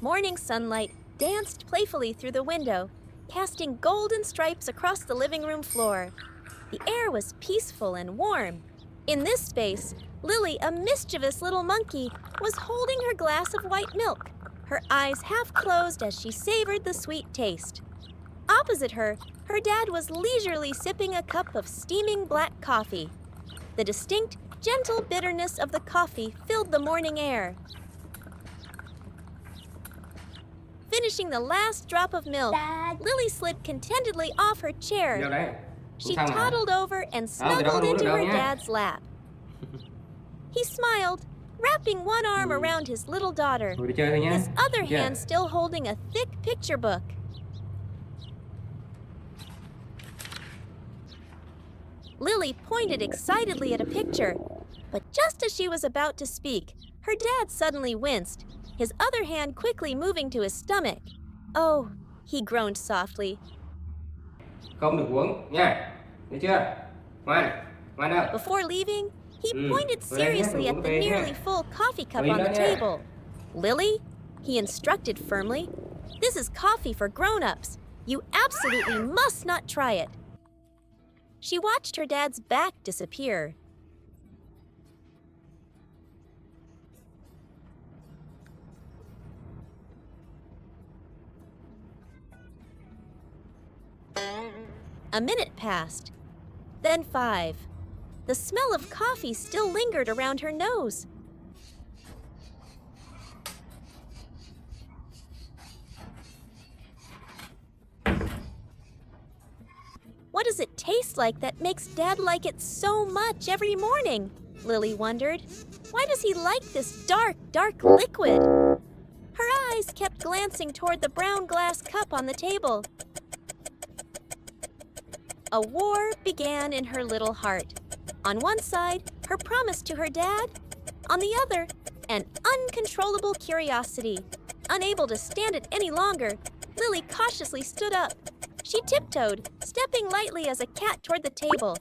Morning sunlight danced playfully through the window, casting golden stripes across the living room floor. The air was peaceful and warm. In this space, Lily, a mischievous little monkey, was holding her glass of white milk, her eyes half closed as she savored the sweet taste. Opposite her, her dad was leisurely sipping a cup of steaming black coffee. The distinct, gentle bitterness of the coffee filled the morning air. Finishing the last drop of milk, Dad. Lily slid contentedly off her chair. Vô đây. She Xong hả? toddled over and thì đâu có snuggled uống into được đâu her nha. dad's lap. He smiled, wrapping one arm around his little daughter, Ngồi đi chơi thôi nha. his other Được chưa? hand still holding a thick picture book. Lily pointed excitedly at a picture, but just as she was about to speak, her dad suddenly winced, his other hand quickly moving to his stomach. Oh, he groaned softly. Không được uống nha. Được chưa? Ngoan. Ngoan nào. Before leaving, he pointed Well, then, seriously at the okay, nearly yeah. full coffee cup Well, on the yeah. table. Lily, he instructed firmly, this is coffee for grown-ups. You absolutely must not try it. She watched her dad's back disappear. A minute passed, then 5. The smell of coffee still lingered around her nose. What does it taste like that makes Dad like it so much every morning? Lily wondered. Why does he like this dark, dark liquid? Her eyes kept glancing toward the brown glass cup on the table. A war began in her little heart. On one side, her promise to her dad. On the other, an uncontrollable curiosity. Unable to stand it any longer, Lily cautiously stood up. She tiptoed, stepping lightly as a cat toward the table.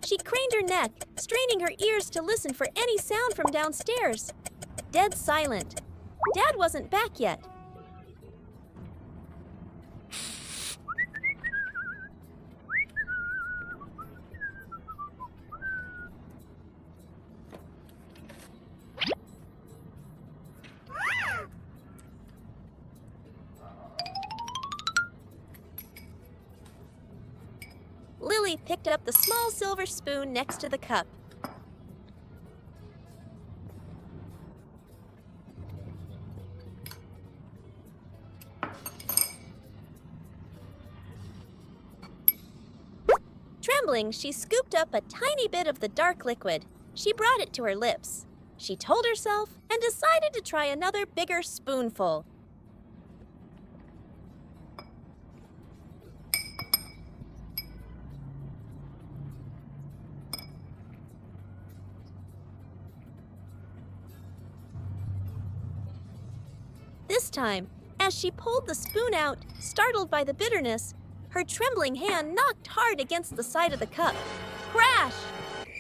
She craned her neck, straining her ears to listen for any sound from downstairs. Dead silent. Dad wasn't back yet. Lily picked up the small silver spoon next to the cup. Trembling, she scooped up a tiny bit of the dark liquid. She brought it to her lips. She told herself and decided to try another bigger spoonful. This time, as she pulled the spoon out, startled by the bitterness, her trembling hand knocked hard against the side of the cup. Crash!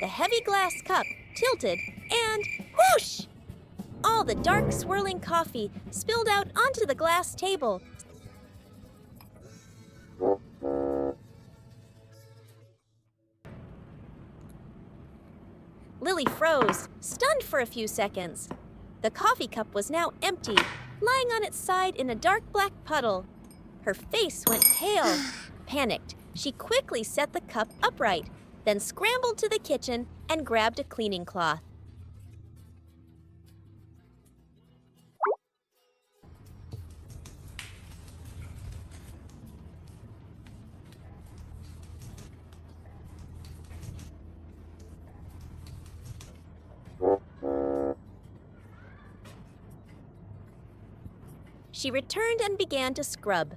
The heavy glass cup tilted and whoosh! All the dark swirling coffee spilled out onto the glass table. Lily froze, stunned for a few seconds. The coffee cup was now empty, lying on its side in a dark black puddle. Her face went pale. Panicked, she quickly set the cup upright, then scrambled to the kitchen and grabbed a cleaning cloth. She returned and began to scrub.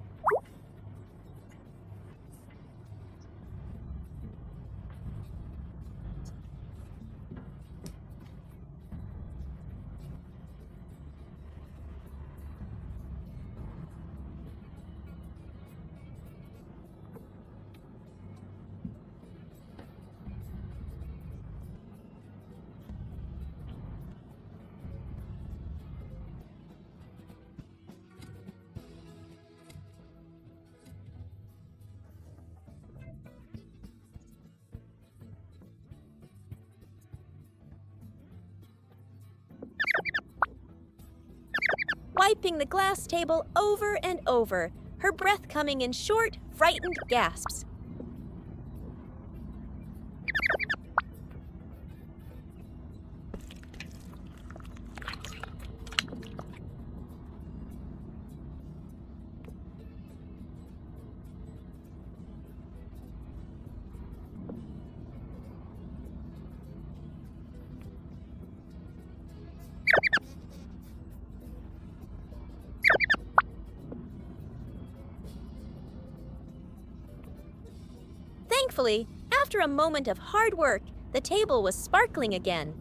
scraping the glass table over and over, her breath coming in short, frightened gasps. Thankfully, after a moment of hard work, the table was sparkling again.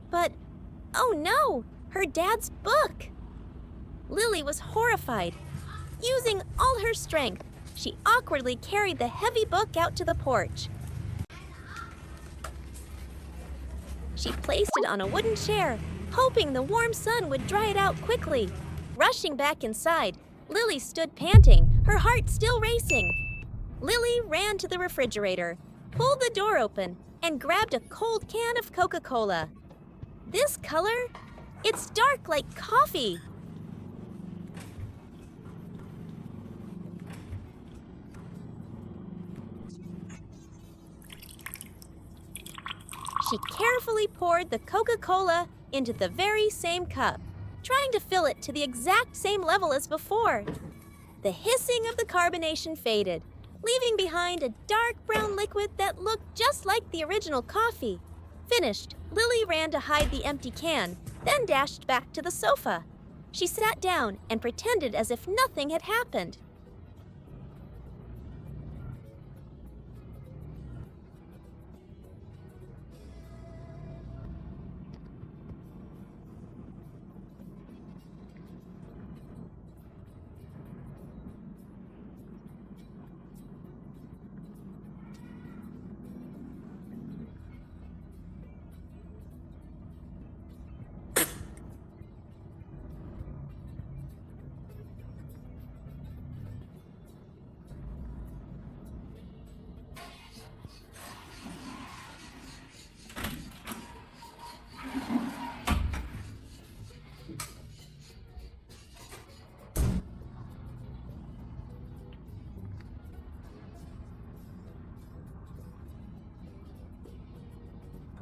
But, oh no, her dad's book! Lily was horrified. Using all her strength, she awkwardly carried the heavy book out to the porch. She placed it on a wooden chair, hoping the warm sun would dry it out quickly. Rushing back inside, Lily stood panting, her heart still racing. Lily ran to the refrigerator, pulled the door open, and grabbed a cold can of Coca-Cola. This color? It's dark like coffee. She carefully poured the Coca-Cola into the very same cup, trying to fill it to the exact same level as before. The hissing of the carbonation faded, leaving behind a dark brown liquid that looked just like the original coffee. Finished, Lily ran to hide the empty can, then dashed back to the sofa. She sat down and pretended as if nothing had happened.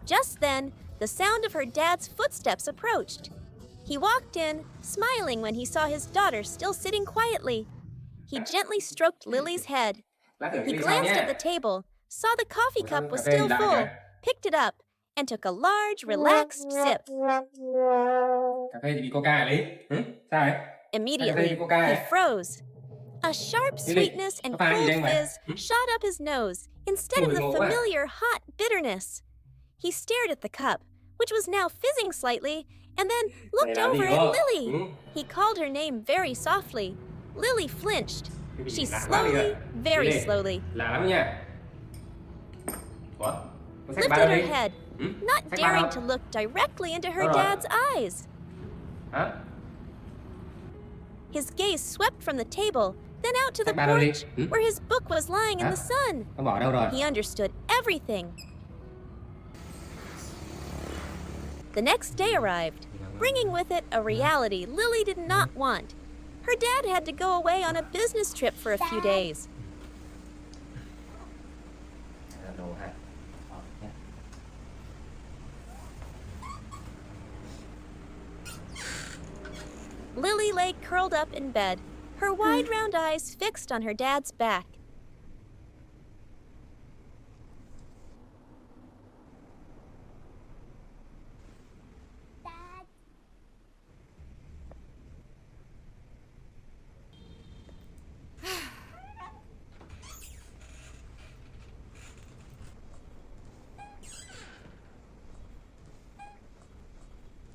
Just then, the sound of her dad's footsteps approached. He walked in, smiling when he saw his daughter still sitting quietly. He gently stroked Lily's head. He glanced at the table, saw the coffee cup was still full, picked it up, and took a large, relaxed sip. Cà phê thì bị Coca Lý. Sao vậy? Immediately, he froze. A sharp sweetness and cold fizz shot up his nose instead of the familiar hot bitterness. He stared at the cup, which was now fizzing slightly, and then looked over at Lily. He called her name very softly. Lily flinched. She slowly, very slowly, lifted her head, not daring to look directly into her dad's eyes. His gaze swept from the table, then out to the porch, where his book was lying in the sun. He understood everything. The next day arrived, bringing with it a reality Lily did not want. Her dad had to go away on a business trip for a few days. Lily lay curled up in bed, her wide round eyes fixed on her dad's back.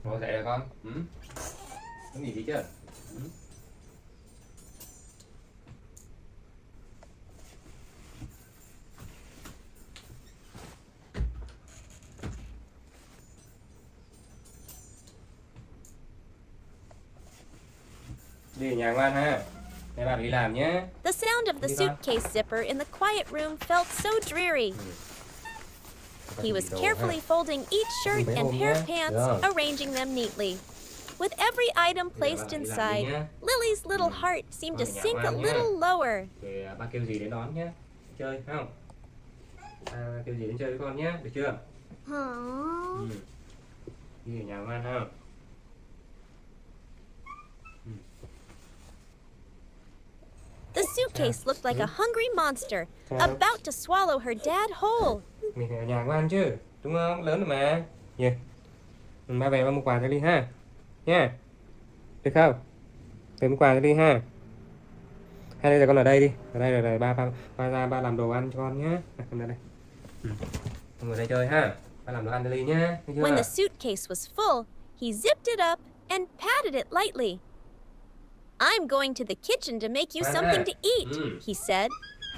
Ngồi dậy rồi con. Có nghỉ đi chưa? Đi ở nhà ngoan ha. Nè. Để bà đi làm nhé. The sound of the Đi con. suitcase zipper in the quiet room felt so dreary. He was carefully folding each shirt and pair of pants, arranging them neatly. With every item placed inside, Lily's little heart seemed to sink a little lower. Thì ba kêu gì đến đón nhé. Chơi phải không? Ba kêu gì đến chơi với con nhé, được chưa? Đi ở nhà ngoan không? The suitcase looked like a hungry monster, about to swallow her dad whole. Mình phải ở nhà ngoan chứ, đúng không? Lớn rồi mà. Nhỉ? Ba về ba mua quà cho Ly ha. Nha. Được không? Về mua quà cho Ly ha. Hay bây giờ con ở đây đi. Ở đây rồi ba làm đồ ăn cho con nhé. Con ở đây. Con ngồi đây chơi ha. Ba làm đồ ăn cho Ly nhé. When the suitcase was full, he zipped it up and patted it lightly. I'm going to the kitchen to make you something to eat, he said,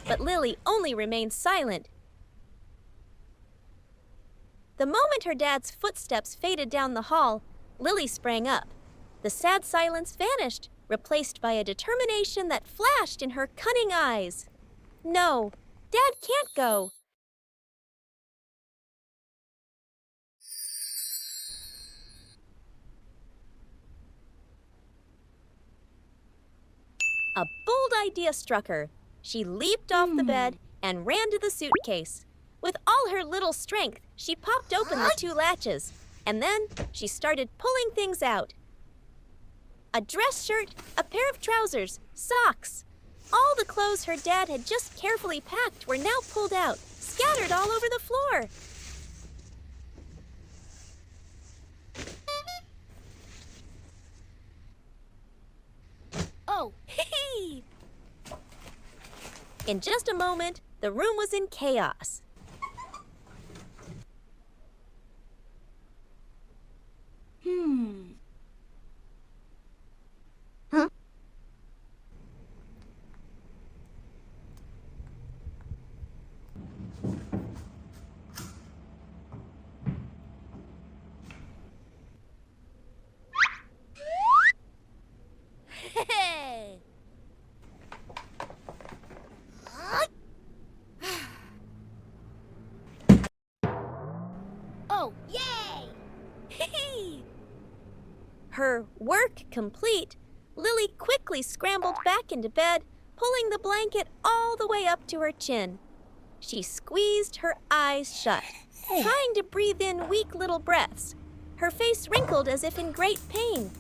but Lily only remained silent. The moment her dad's footsteps faded down the hall, Lily sprang up. The sad silence vanished, replaced by a determination that flashed in her cunning eyes. No, Dad can't go. A bold idea struck her. She leaped off the bed and ran to the suitcase. With all her little strength, she popped open the two latches, and then she started pulling things out. A dress shirt, a pair of trousers, socks. All the clothes her dad had just carefully packed were now pulled out, scattered all over the floor. Oh, hee! In just a moment, the room was in chaos. Huh? Hey! Oh, yay! Her work complete, Lily quickly scrambled back into bed, pulling the blanket all the way up to her chin. She squeezed her eyes shut, trying to breathe in weak little breaths. Her face wrinkled as if in great pain.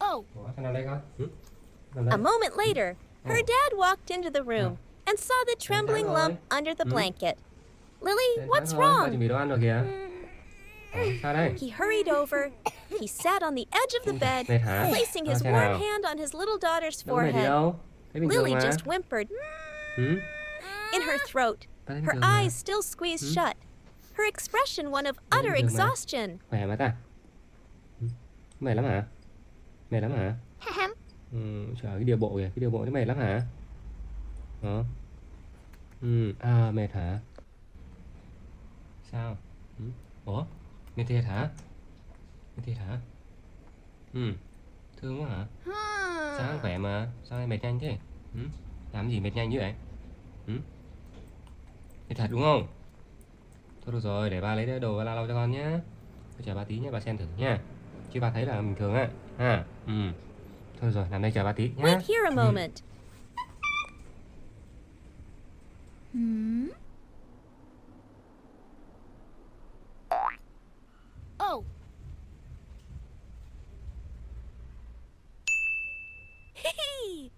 Oh. A moment later, her dad walked into the room and saw the trembling lump under the blanket. Lily, what's wrong? He hurried over. He sat on the edge of the bed, placing his warm hand on his little daughter's forehead. Lily just whimpered in her throat, her eyes still squeezed shut, her expression one of utter exhaustion. Mệt lắm hả? Mệt lắm hả? Trời, cái điều bộ kìa, cái điều bộ nó mệt lắm hả? Hả? Mệt hả? Sao? Ủa? Mệt thiệt hả? Mệt thiệt hả? Thương quá hả? Sao không khỏe mà? Sao em mệt nhanh thế? Làm gì mệt nhanh như vậy? Mệt thật đúng không? Thôi được rồi, để ba lấy đồ ba lau cho con nhé. Chờ ba tí nhé, ba xem thử nhé. Chứ ba thấy là bình thường á. Thôi rồi, làm đây chờ ba tí nhé. Wait here a moment. Oh. Hee.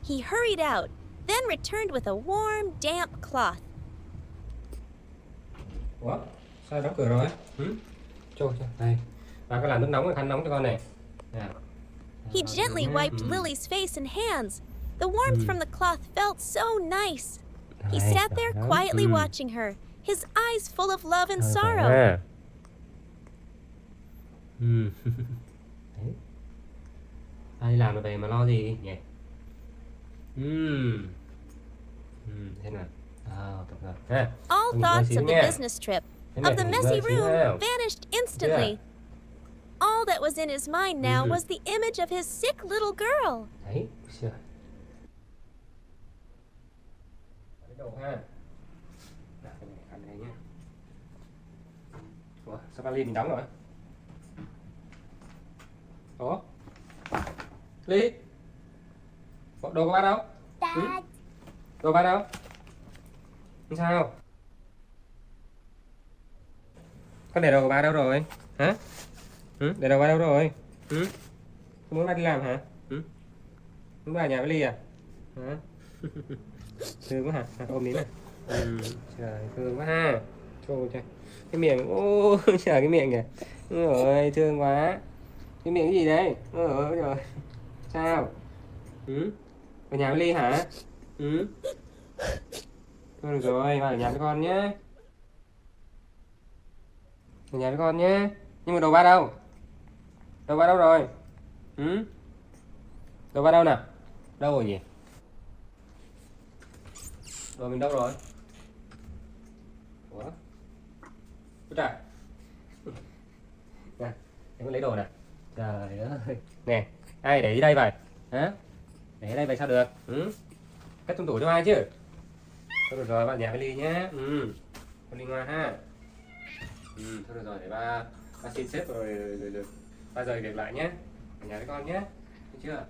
He hurried out, then returned with a warm, damp cloth. Ủa? Sao đóng cửa rồi? Trời này. Bà có làm nước nóng, khăn nóng cho con này. Nào. He gently wiped Lily's face and hands. The warmth from the cloth felt so nice. He sat there quietly watching her, his eyes full of love and sorrow. Đấy. Ai làm được vậy mà lo gì nhỉ? Thế nào? All thoughts of the business trip, of the messy room, vanished instantly. All that was in his mind now was the image of his sick little girl. Đấy, trời. Cái đầu ha. Nào, cái này cầm này nhé. Ủa, sao vali mình đóng rồi? Ủa? Ly? Đồ của ba đâu? Dad. Đồ ba đâu? Sao? Con để đồ của ba đâu rồi? Hả? Để đồ ba đâu rồi? Con muốn ba đi làm hả? Muốn ba ở nhà với Ly à? Hả? Thương quá hả? Ôm đi nè. Trời, thương quá ha. Trời, cái miệng, ô trời cái miệng kìa. Ôi thương quá. Cái miệng cái gì đấy? Ôi trời. Sao? Ở nhà với Ly hả? Thôi được rồi, ba ở nhà với con nhé. Ở nhà với con nhé. Nhưng mà đồ ba đâu? Đồ ba đâu rồi? Đồ ba đâu nào? Đâu rồi nhỉ? Đồ mình đâu rồi? Ủa? Ôi trời. Nè, em có lấy đồ nè. Trời ơi. Nè, ai để ở đây vậy? Hả? Để ở đây vậy sao được? Cất trong tủ cho ai chứ? Thôi được rồi, bạn nhà với Ly nhé. Con Ly ngoan ha. Thôi được rồi, để ba xin xếp rồi ba rời việc lại nhé. Ở nhà với con nhé. Được chưa?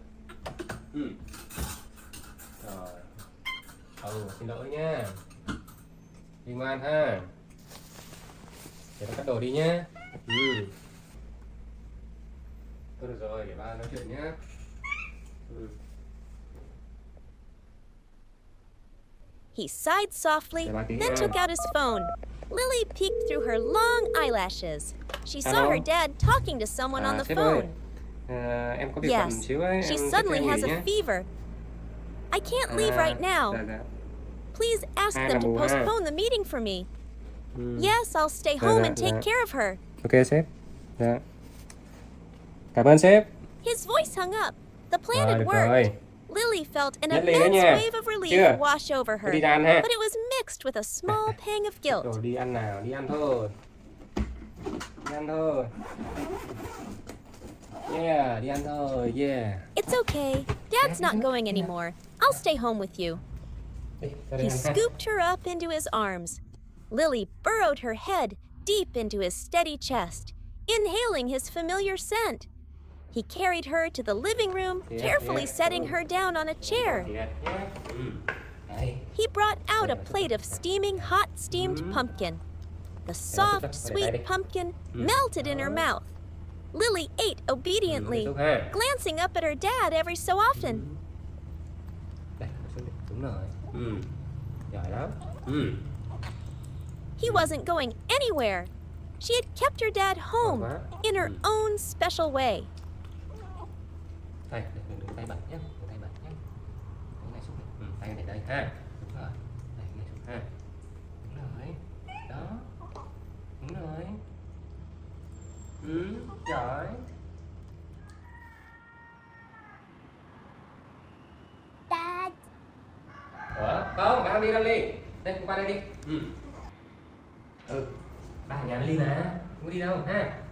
Rồi. Xin lỗi nhé. Ly ngoan ha. Để con cất đồ đi nhé. Thôi được rồi, để ba nói chuyện nhé. He sighed softly, then took out his phone. Lily peeked through her long eyelashes. She saw her dad talking to someone on the phone. Em có việc bận Yes, xíu ấy. she Em suddenly has a nhé. fever. I can't leave right now. Dạ. Please ask Hai them là to mùa ha. postpone the meeting for me. Yes, I'll stay home and take care of her. Ok sếp. Dạ. Cảm ơn sếp. His voice hung up. The plan had Được worked. rồi. Lily felt an Nhất ly nữa immense nha. wave of relief Chưa? wash over her, Đi ra ăn ha. but it was mixed with a small pang of guilt. Rồi đi ăn nào, đi ăn thôi. Đi ăn thôi. Yeah, đi ăn thôi, yeah. It's okay. Dad's not going anymore. I'll stay home with you. Đi, ra đây He ăn ha. scooped her up into his arms. Lily burrowed her head deep into his steady chest, inhaling his familiar scent. He carried her to the living room, carefully setting her down on a chair. Đây. He brought out a plate of steaming hot steamed pumpkin. The soft, sweet pumpkin melted in her mouth. Lily ate obediently, Tốt ha. glancing up at her dad every so often. Đây, đúng rồi. Giỏi lắm. He wasn't going anywhere. She had kept her dad home in her own special way. Đây, đừng tay bẩn nhé, đừng tay bẩn nhé. Cái này xuống đây. Tay này đây ha. Đúng rồi. Đây, cái này xuống ha. Đúng rồi. Đó. Đúng rồi. Giỏi. Dad. Ủa? Không, ba đi đâu đi. Đây, qua đây đi. Ba ở nhà với Ly mà. Không có đi đâu ha.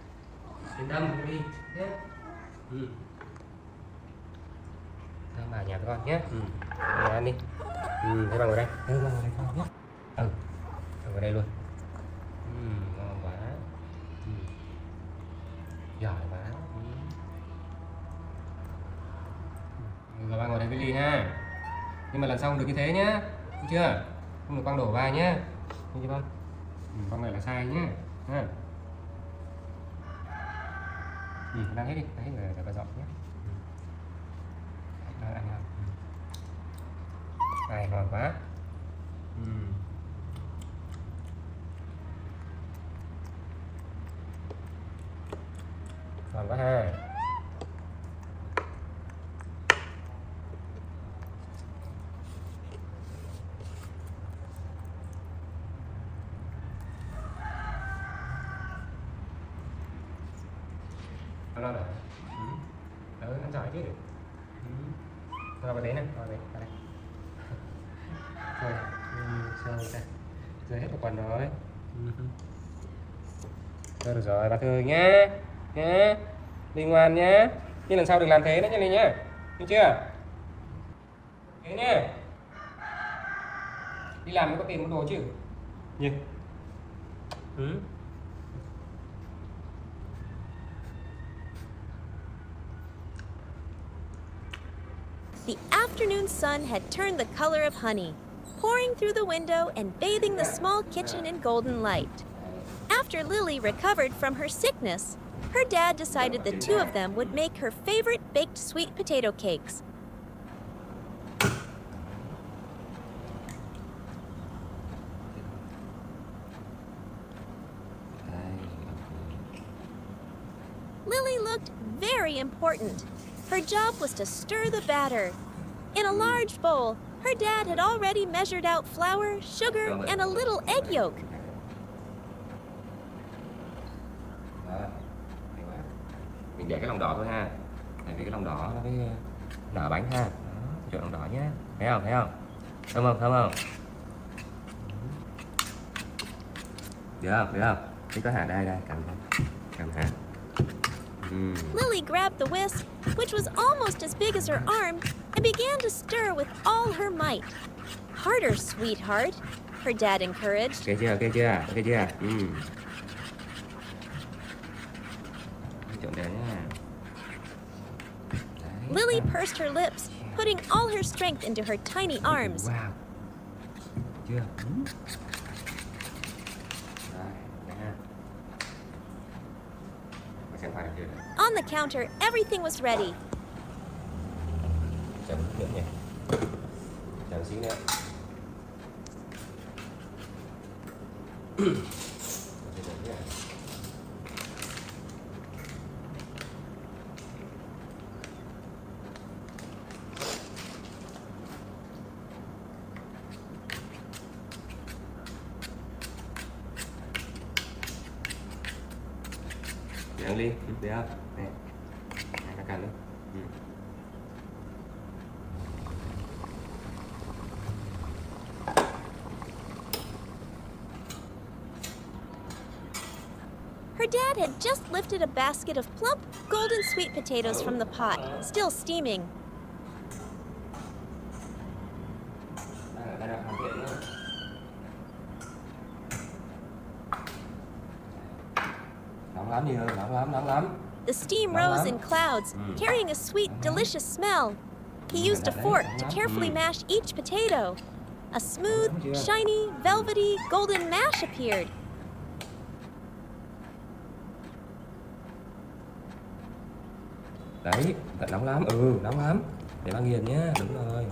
Yên tâm, không có đi nhé. Thôi bà ở nhà với con nhé. Đi ăn đi. Thế bà ngồi đây. Bà ngồi đây con nhé. Bà ngồi đây luôn. Ngon quá. Giỏi quá. Rồi ba ngồi đây với Ly ha. Nhưng mà lần sau không được như thế nhá. Được chưa? Không được quăng đổ ba nhá. Nghe chưa con? Con này là sai nhá. Ha. Đang hết đi, đang hết rồi, để bà dọn nhé. Ăn không? Này ngon quá. Ngon quá ha. Ăn rồi. Ăn giỏi chứ. Rồi vào đấy nè, vào đây. Rồi, rồi ra. Rơi hết một quần rồi. Rồi được rồi, bà Thư nhá. Nhá. Đi ngoan nhá. Nhưng lần sau đừng làm thế nữa nha Linh nhá. Được chưa? Thế nhá. Đi làm mới có tiền mua đồ chứ. Nhỉ? The afternoon sun had turned the color of honey, pouring through the window and bathing the small kitchen in golden light. After Lily recovered from her sickness, her dad decided the two of them would make her favorite baked sweet potato cakes. Lily looked very important. Her job was to stir the batter. In a large bowl, her dad had already measured out flour, sugar, and a little egg yolk. Mình để cái lòng đỏ thôi ha. Tại vì cái lòng đỏ nó mới nở bánh ha. Đó, chọn lòng đỏ nhé. Thấy không? Thấy không? Thơm không? Được không? Thế có hạt đây, cầm hạt. Lily grabbed the whisk, which was almost as big as her arm, and began to stir with all her might. Harder, sweetheart, her dad encouraged. Ok chưa? Trộn đều nha. Lily pursed her lips, putting all her strength into her tiny arms. Wow. Chưa? On the counter, everything was ready. Chờ một chút nữa nhé. Chờ một xíu nữa. Để ăn ly, được không? Nè, hai cạnh nữa. Her dad had just lifted a basket of plump, golden sweet potatoes from the pot, still steaming. Nóng lắm. The steam rose in clouds, carrying a sweet, delicious smell. He used a fork to carefully mash each potato. A smooth, shiny, velvety, golden mash appeared. Đấy, thật nóng lắm, nóng lắm. Để ba nghiền nhá, đúng rồi.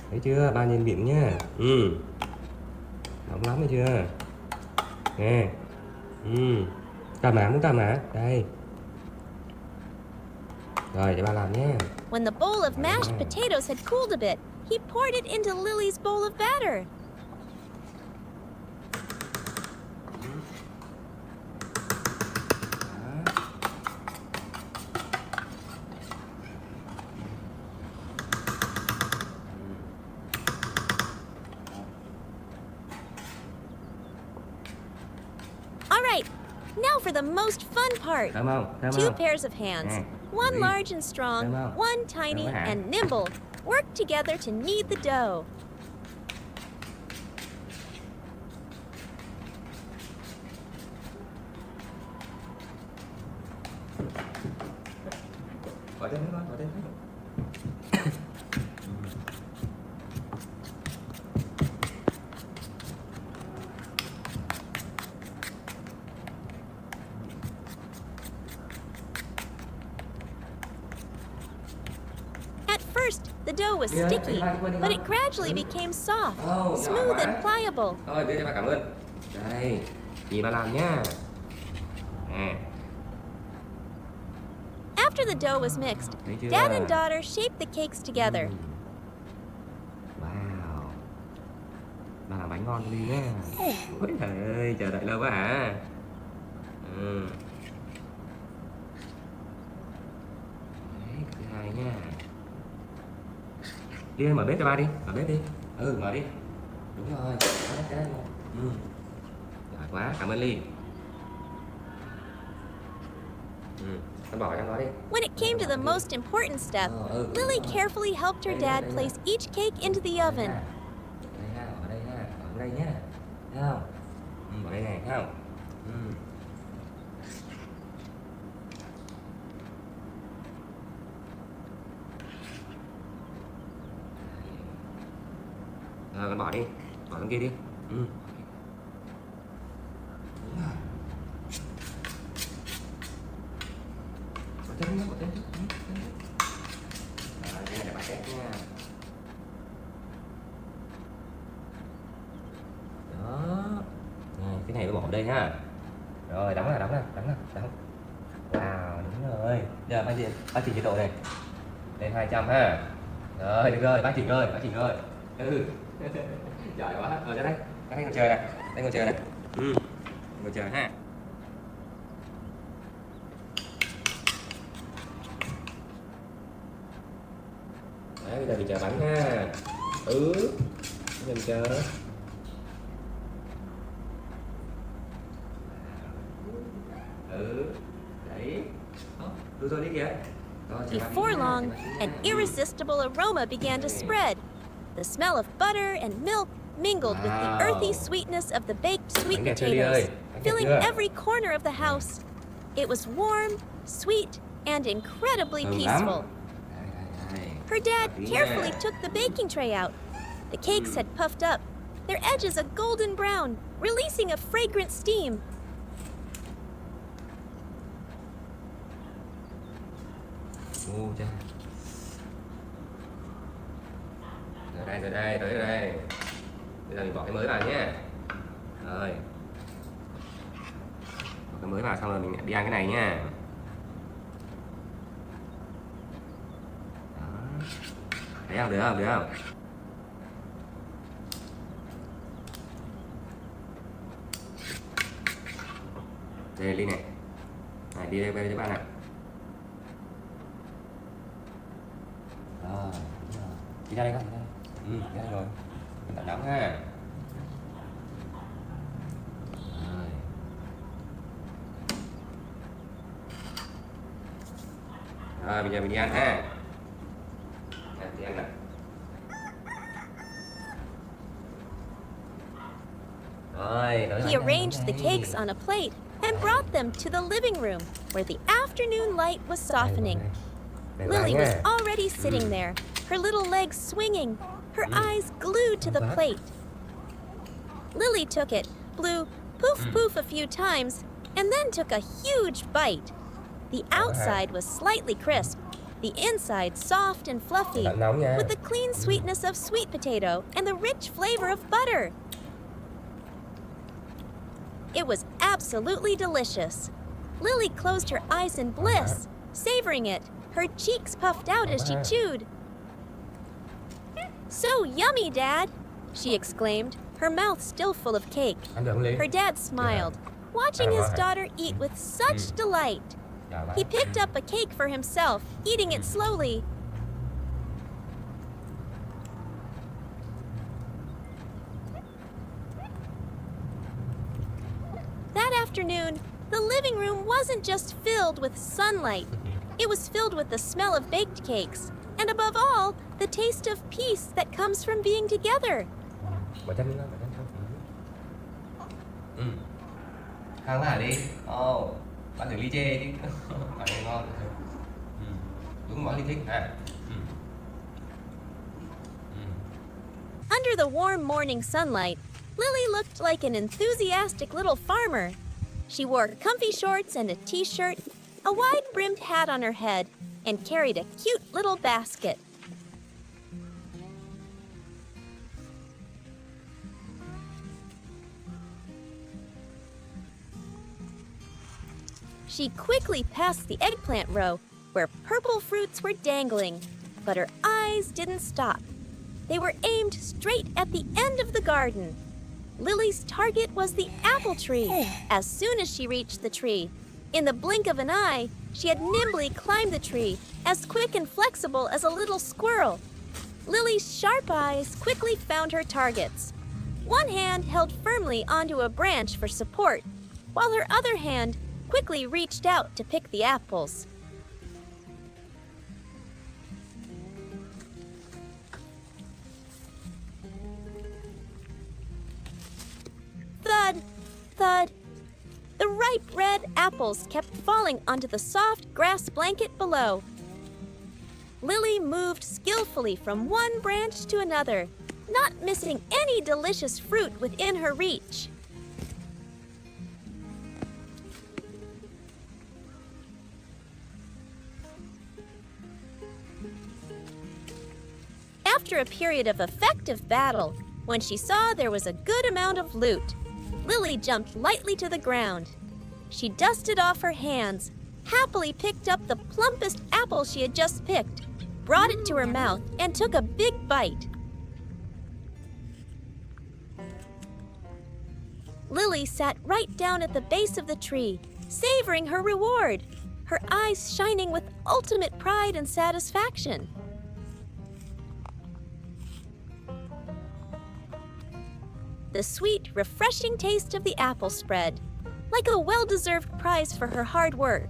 Thấy chưa? Ba nhìn miệng nhá. Nóng lắm thấy chưa? Nè. Muốn cầm hả? Đây. Rồi, để ba làm nhé. When the bowl of mashed potatoes had cooled a bit, he poured it into Lily's bowl of batter. All right, now for the most fun part. Two pairs of hands, one large and strong, one tiny and nimble, work together to knead the dough. first, the dough was Yeah, sticky, yeah, yeah. but it gradually became soft, Oh, smooth, giỏi and quá. pliable. Thôi, đưa cho ba cảm ơn. Đây, nhìn ba làm nhá. Nè, After the dough was mixed, thấy chưa? Dad and daughter shaped the cakes together. Wow. Ba làm bánh ngon cho Ly nhá. Ôi trời ơi, chờ đợi lâu quá hả? Ừ. Đấy, thứ hai nha. Ly mở bếp cho ba đi, mở bếp đi. Ừ, mở đi. Đúng rồi, cái đây. Ừ. Giỏi quá, cảm ơn Ly. Ừ, con bỏ trong đó đi. When it came to the most important step, Lily carefully helped her dad place each cake into the oven. Đây ha, ở đây ha, ở đây nhá. Thấy không? Ở đây này, thấy không? Rồi con bỏ đi, bỏ trong kia đi. Bỏ chân nhé, bỏ chân. Rồi, đây là ba tét nha. Đó. Rồi, cái này tôi bỏ vào đây ha. Rồi, đóng ra. Wow, đúng rồi. Giờ bác chỉnh nhiệt độ này. Lên 200 ha. Rồi, được rồi, bác chỉnh rồi. Ừ. Giỏi quá. Ra đây. Đây ngồi chờ nè. Ngồi chờ ha. Đấy, bây giờ mình chờ bánh ha. Bây giờ mình chờ. Đấy. Được rồi đi kìa. Before long, an irresistible aroma began to spread. The smell of butter and milk mingled with the earthy sweetness of the baked sweet potatoes, filling every corner of the house. It was warm, sweet, and incredibly peaceful. Her dad carefully took the baking tray out. The cakes had puffed up, their edges a golden brown, releasing a fragrant steam. Ngu cha. Rồi đây. Bây giờ mình bỏ cái mới vào nhé. Rồi. Bỏ cái mới vào xong rồi mình đi ăn cái này nha. Đó. Thấy không? Được không? Đây Ly này. Này đi đây với các bạn ạ. Rồi, đi ra đây con. Đi ra đây rồi. Mình tạm đóng ha. Rồi, bây giờ mình đi ăn ha. Đi ăn nào. He arranged the cakes on a plate and brought them to the living room, where the afternoon light was softening. Lily was already sitting there, her little legs swinging, her eyes glued to the plate. Lily took it, blew poof poof a few times, and then took a huge bite. The outside was slightly crisp, the inside soft and fluffy, with the clean sweetness of sweet potato and the rich flavor of butter. It was absolutely delicious. Lily closed her eyes in bliss, savoring it, her cheeks puffed out as she chewed. "So yummy, Dad!" she exclaimed, her mouth still full of cake. Her dad smiled, watching his daughter eat with such delight. He picked up a cake for himself, eating it slowly. That afternoon, the living room wasn't just filled with sunlight. It was filled with the smell of baked cakes, and above all, the taste of peace that comes from being together. Khang hả đi. Bạn thử ly chê chứ. Bạn này ngon. Đúng món Ly thích ha. Under the warm morning sunlight, Lily looked like an enthusiastic little farmer. She wore comfy shorts and a t-shirt, a wide-brimmed hat on her head, and carried a cute little basket. She quickly passed the eggplant row where purple fruits were dangling, but her eyes didn't stop. They were aimed straight at the end of the garden. Lily's target was the apple tree. As soon as she reached the tree, in the blink of an eye, she had nimbly climbed the tree, as quick and flexible as a little squirrel. Lily's sharp eyes quickly found her targets. One hand held firmly onto a branch for support, while her other hand quickly reached out to pick the apples. Thud, thud. The ripe red apples kept falling onto the soft grass blanket below. Lily moved skillfully from one branch to another, not missing any delicious fruit within her reach. After a period of effective battle, when she saw there was a good amount of loot, Lily jumped lightly to the ground. She dusted off her hands, happily picked up the plumpest apple she had just picked, brought it to her mouth, and took a big bite. Lily sat right down at the base of the tree, savoring her reward, her eyes shining with ultimate pride and satisfaction. The sweet, refreshing taste of the apple spread, like a well-deserved prize for her hard work.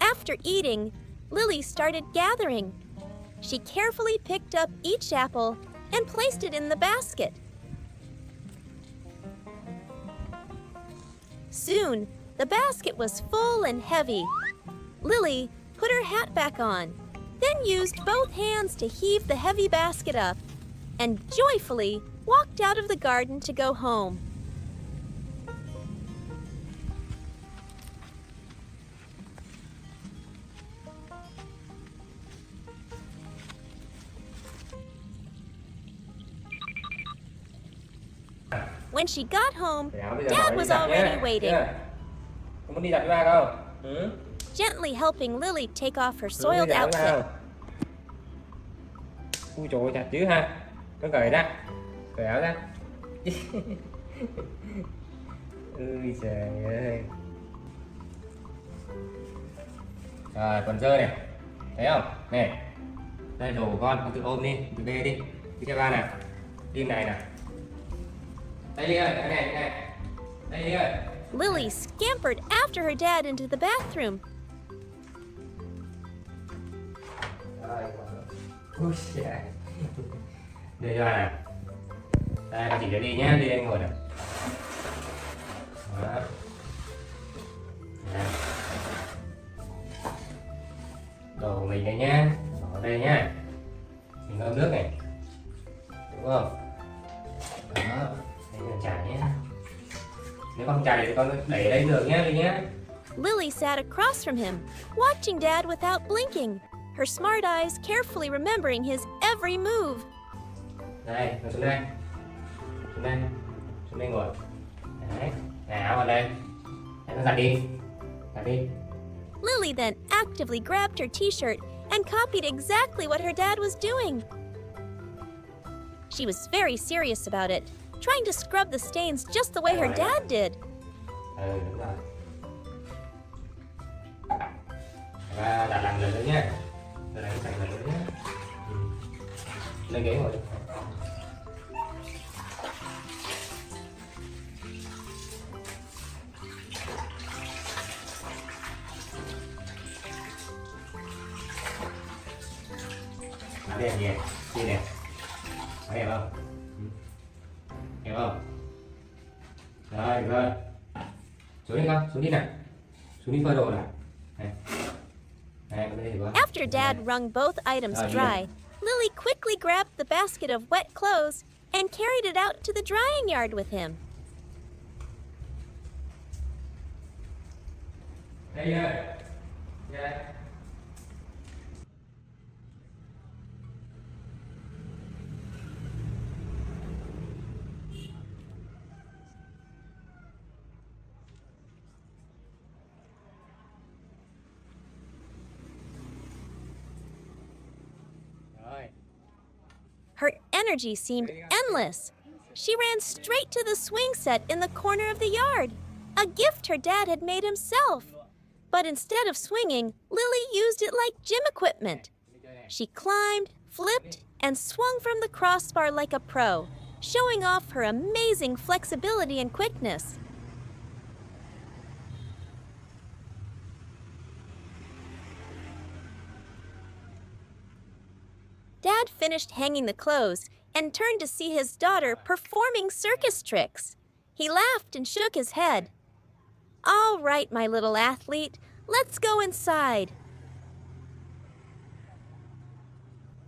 After eating, Lily started gathering. She carefully picked up each apple and placed it in the basket. Soon, the basket was full and heavy. Lily put her hat back on, then used both hands to heave the heavy basket up, and joyfully walked out of the garden to go home. When she got home, Dad was already waiting, Không muốn đi giặt với ba không? Ừ? gently helping Lily take off her Không soiled đi giặt với ba outfit. không? Ui trời ơi, chặt dữ ha. Có cởi ra. Cởi áo ra. Ui trời ơi. Rồi, quần dơ này. Thấy không? Này. Đây đồ của con tự ôm đi, tự bê đi. Đi theo ba nào. Đi này nào. Đây đi ơi, này. Đây đi ơi. Lily scampered after her dad into the bathroom. Rồi. Ui trời. Đưa cho này. Đây, con chỉ cho đi nhá, đi đây ngồi này. Đó. Đây. Đồ của mình đây nhá, bỏ đây nhá. Mình ngâm nước này, đúng không? Đó, đây là chả nhé. Nếu con không chả thì con đẩy ở đây được nhá, đi nhá. Lily sat across from him, watching Dad without blinking, her smart eyes carefully remembering his every move. Đây, ngồi xuống đây. Xuống đây ngồi. Đấy, áo vào đây. Đấy, nó giặt đi. Lily then actively grabbed her t-shirt and copied exactly what her dad was doing. She was very serious about it, trying to scrub the stains just the way her dad did. Ừ, đúng rồi. Và đặt làm lần nữa nhé. Rồi làm sạch lần nữa nhé. Lên ghế ngồi đi. Làm gì? Đi nè. Thấy em không? Em không? Rồi, được rồi. Xuống đi con, xuống đi nào. Xuống đi phơi đồ nào. Này. Này, con đây thì có. After Dad wrung both items dry, Lily quickly grabbed the basket of wet clothes and carried it out to the drying yard with him. Đây rồi. Đây. Rồi. Her energy seemed endless. She ran straight to the swing set in the corner of the yard, a gift her dad had made himself. But instead of swinging, Lily used it like gym equipment. She climbed, flipped, and swung from the crossbar like a pro, showing off her amazing flexibility and quickness. Dad finished hanging the clothes and turned to see his daughter performing circus tricks. He laughed and shook his head. "All right, my little athlete, let's go inside."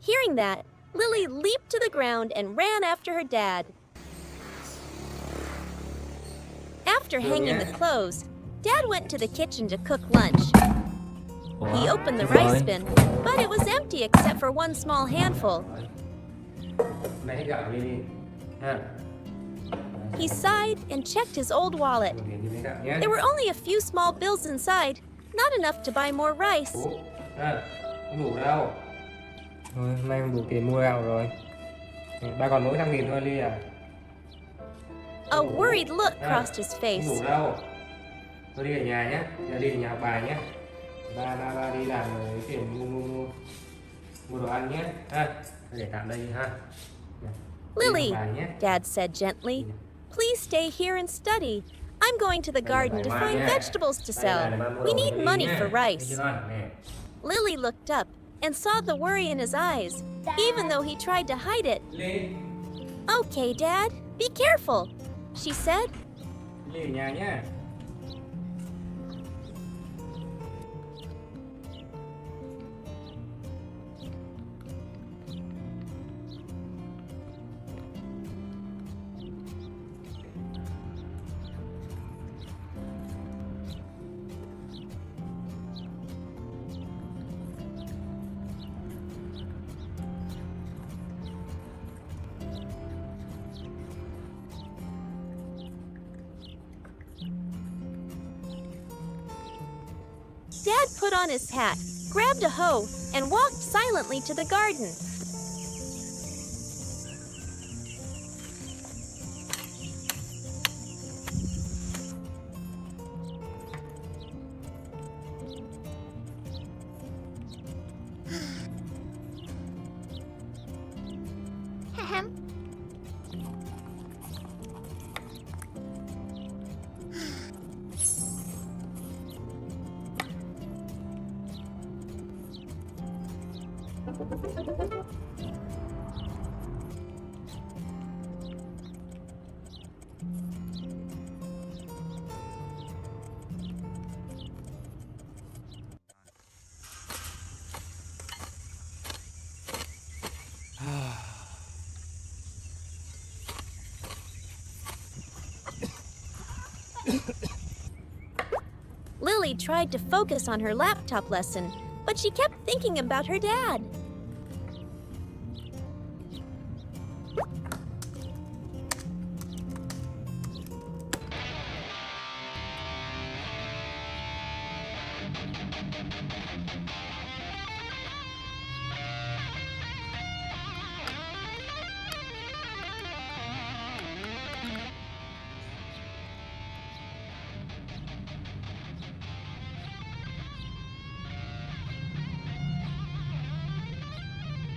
Hearing that, Lily leaped to the ground and ran after her dad. After hanging the clothes, Dad went to the kitchen to cook lunch. He opened the rice bin, but it was empty except for one small handful. Mẹ hết gạo đi đi. Ha. He sighed and checked his old wallet. There were only a few small bills inside, not enough to buy more rice. Ủa, không đủ đâu. Thôi, hôm nay không đủ tiền mua gạo rồi. Ba còn mỗi 5.000 thôi Ly à. A worried look crossed his Không face. đủ đâu. Thôi đi ở nhà nhé. Giờ đi ở nhà học bài nhé. Ba đi làm rồi tiền mua đồ ăn nhé. Ha. Để tạm đây ha. Lily, Dad said gently, "Please stay here and study. I'm going to the garden to find vegetables to sell. We need money for rice." Lily looked up and saw the worry in his eyes, even though he tried to hide it. "Okay, Dad, be careful," she said. Đi ở nhà nhé. Dad put on his hat, grabbed a hoe, and walked silently to the garden. Lily tried to focus on her laptop lesson, but she kept thinking about her dad.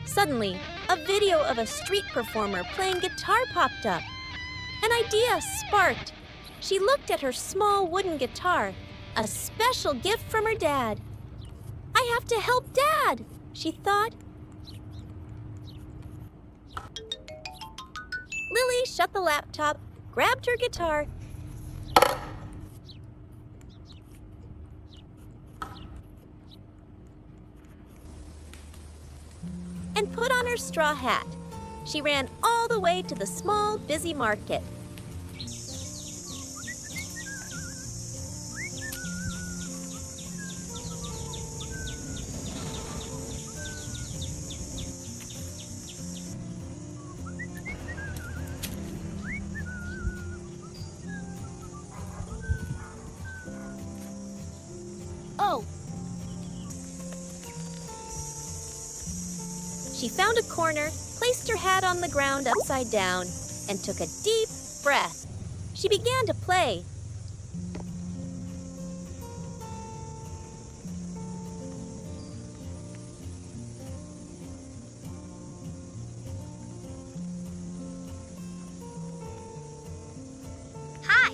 Suddenly, a video of a street performer playing guitar popped up. An idea sparked. She looked at her small wooden guitar, a special gift from her dad. "I have to help Dad," she thought. Lily shut the laptop, grabbed her guitar, and put on her straw hat. She ran all the way to the small, busy market. Oh! She found a corner, placed her hat on the ground upside down, and took a deep breath. She began to play. Hi.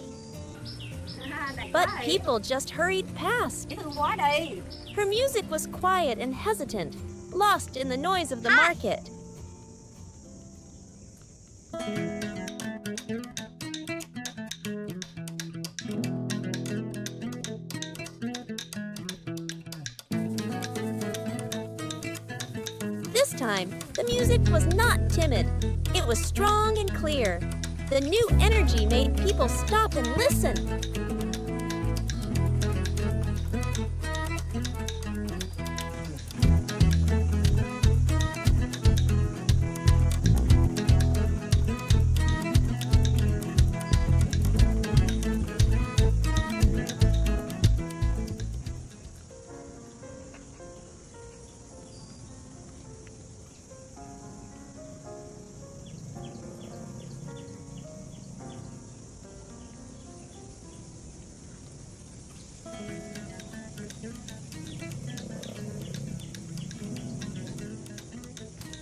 But people just hurried past. Dễ thương quá đây. Her music was quiet and hesitant, lost in the noise of the market. This time, the music was not timid. It was strong and clear. The new energy made people stop and listen.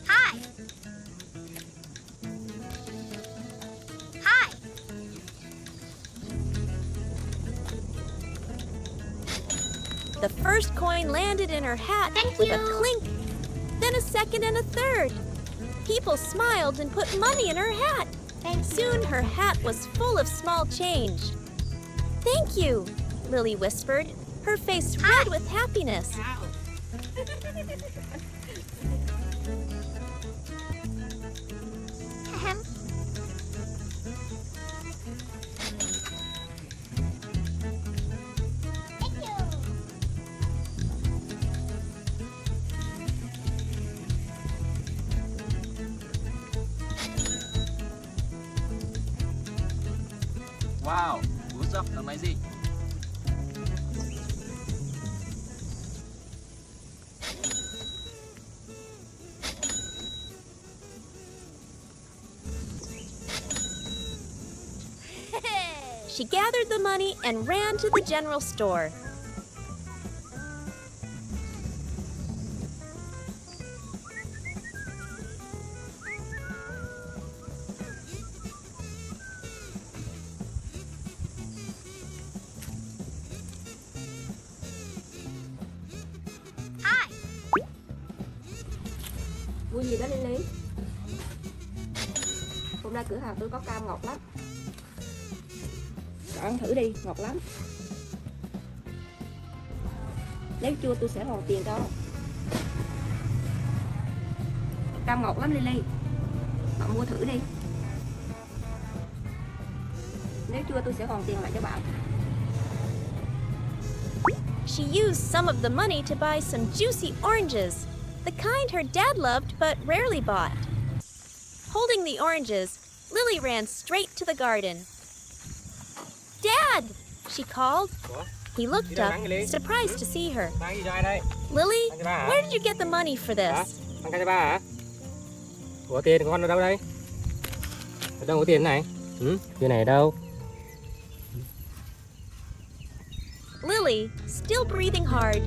Hi. Hi. The first coin landed in her hat Thank with a you. clink, then a second and a third. People smiled and put money in her hat. Soon her hat was full of small change. "Thank you," Lily whispered, her face red with happiness. Ahem. Thank you. Wow, what's up, amazing. She gathered the money and ran to the general store. Hi. Mua gì đó Lily? Hôm nay cửa hàng tôi có cam ngọt lắm. Cậu ăn thử đi, ngọt lắm. Nếu chua tôi sẽ hoàn tiền cho. Cam ngọt lắm Lily. Cậu mua thử đi. Nếu chua tôi sẽ hoàn tiền lại cho bạn. She used some of the money to buy some juicy oranges, the kind her dad loved but rarely bought. Holding the oranges, Lily ran straight to the garden. "Dad!" she called. Ủa? He looked Đi đâu up, nắng vậy Ly? surprised to see her. Bán gì cho ai đây? "Lily, Ăn cho ba hả? where did you get the money for Hả? this?" Ăn cho ba hả? Ủa tiền của con ở đâu đây? Ở đâu có tiền này? Tiền này ở đâu? Lily, still breathing hard,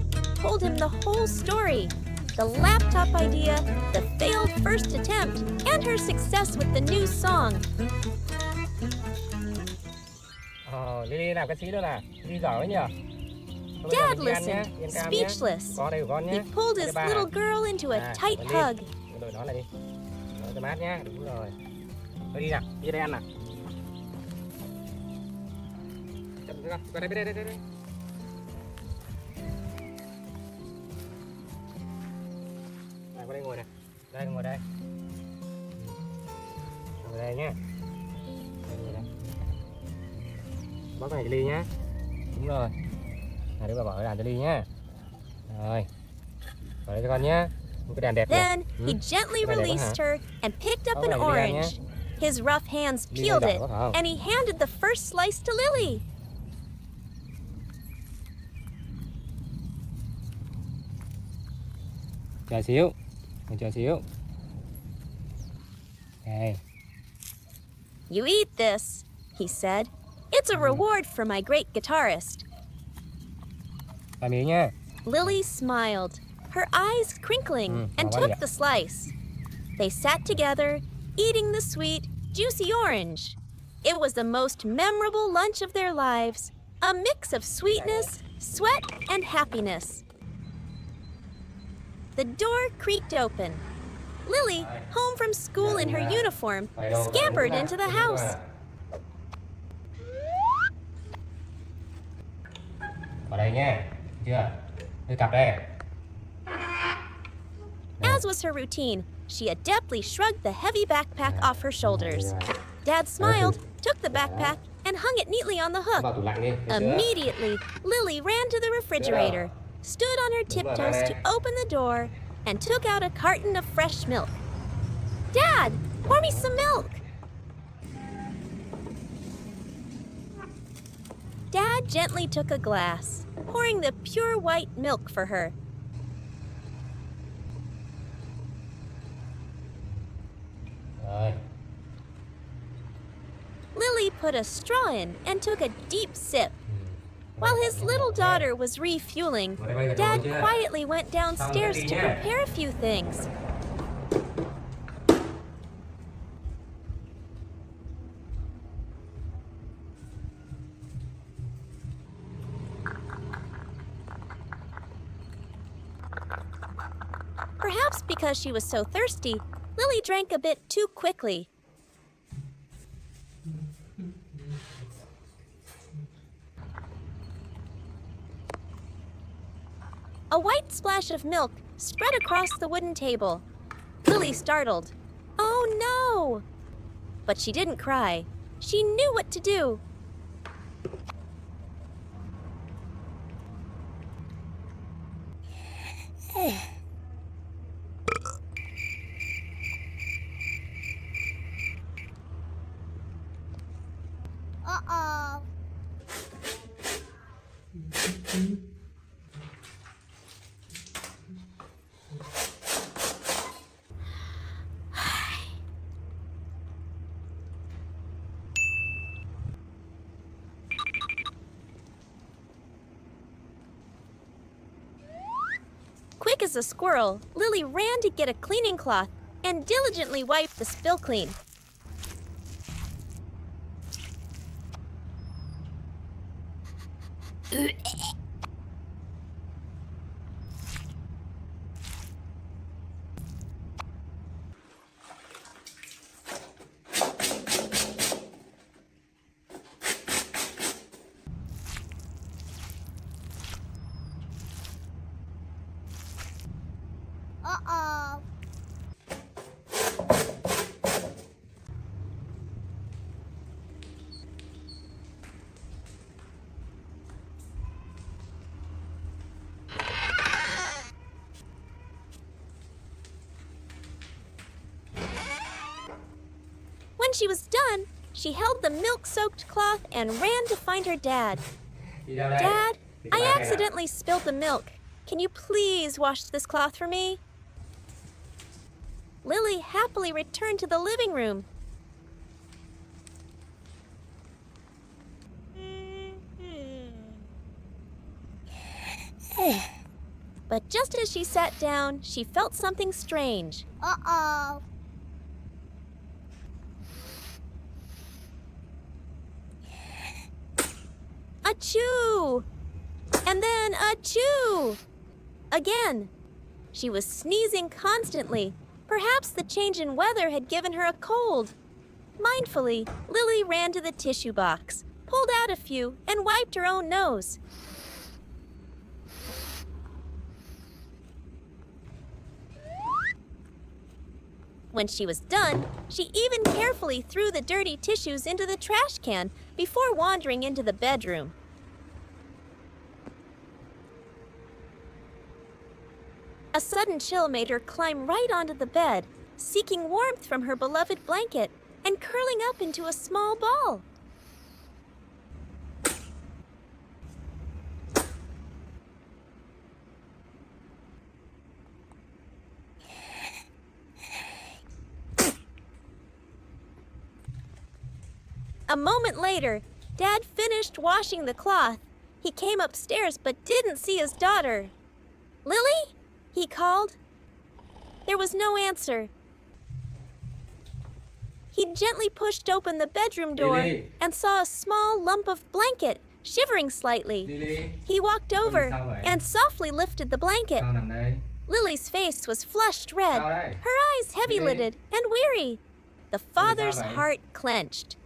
told him the whole story. The laptop idea, the failed first attempt, and her success with the new song. Lily làm cái xí đó nè. Lily giỏi quá nhờ. Dad listened, speechless. Con đây của con nhé. He pulled his little girl into a tight hug. Đổi nó lại đi. Nó cho mát nhá. Đúng rồi. đi nào, đi đây ăn nào. Chậm thôi, qua đây, đây. Qua đây ngồi nè, đây ngồi đây. Ngồi đây nhá. Ngồi đây. Bóc cái này cho Ly nhá. Đúng rồi. Đứa bà bảo làm cho Ly nhá. Rồi. Vào đây cho con nhá. Cái đàn đẹp Then này. he gently Cái này đẹp quá released hả? her and picked up Có an cái này Ly ăn nhá. orange. His rough hands Ly peeled đỏ it, quá phải không? and he handed the first slice to Lily. Chờ xíu. Mình chờ xíu. Đây. You eat this, he said. It's a reward for my great guitarist. Ba miếng nha. Lily smiled, her eyes crinkling, and ngon quá took vậy. the slice. They sat together, eating the sweet, juicy orange. It was the most memorable lunch of their lives, a mix of sweetness, sweat, and happiness. The door creaked open. Lily, home from school in her uniform, scampered into the house. Vào đây nha. Chưa? Đưa cặp đây. As was her routine, she adeptly shrugged the heavy backpack off her shoulders. Dad smiled, took the backpack, and hung it neatly on the hook. Vào tủ lạnh đi. Được chưa? Immediately, Lily ran to the refrigerator, stood on her tiptoes to open the door, and took out a carton of fresh milk. Dad, pour me some milk! Dad gently took a glass, pouring the pure white milk for her. Rồi. Lily put a straw in and took a deep sip. While his little daughter was refueling, Dad quietly went downstairs to prepare a few things. Perhaps because she was so thirsty, Lily drank a bit too quickly. A white splash of milk spread across the wooden table. Lily startled. Oh no! But she didn't cry. She knew what to do. Uh-oh. Quick as a squirrel, Lily ran to get a cleaning cloth and diligently wiped the spill clean. Uh-oh. When she was done, she held the milk-soaked cloth and ran to find her dad. Đi đâu đây? Dad, Đi I qua đây nào. accidentally spilled the milk. Can you please wash this cloth for me? Lily happily returned to the living room. But just as she sat down, she felt something strange. Uh-oh. Achoo! And then achoo! Again. She was sneezing constantly. Perhaps the change in weather had given her a cold. Mindfully, Lily ran to the tissue box, pulled out a few, and wiped her own nose. When she was done, she even carefully threw the dirty tissues into the trash can before wandering into the bedroom. A sudden chill made her climb right onto the bed, seeking warmth from her beloved blanket and curling up into a small ball. A moment later, Dad finished washing the cloth. He came upstairs but didn't see his daughter. "Lily?" he called. There was no answer. He gently pushed open the bedroom door Lily. and saw a small lump of blanket shivering slightly. Lily, He walked over sao vậy? and softly lifted the blanket. sao nằm đây? Lily's face was flushed red, Sao đây? her eyes heavy-lidded and weary. The father's vậy? heart clenched.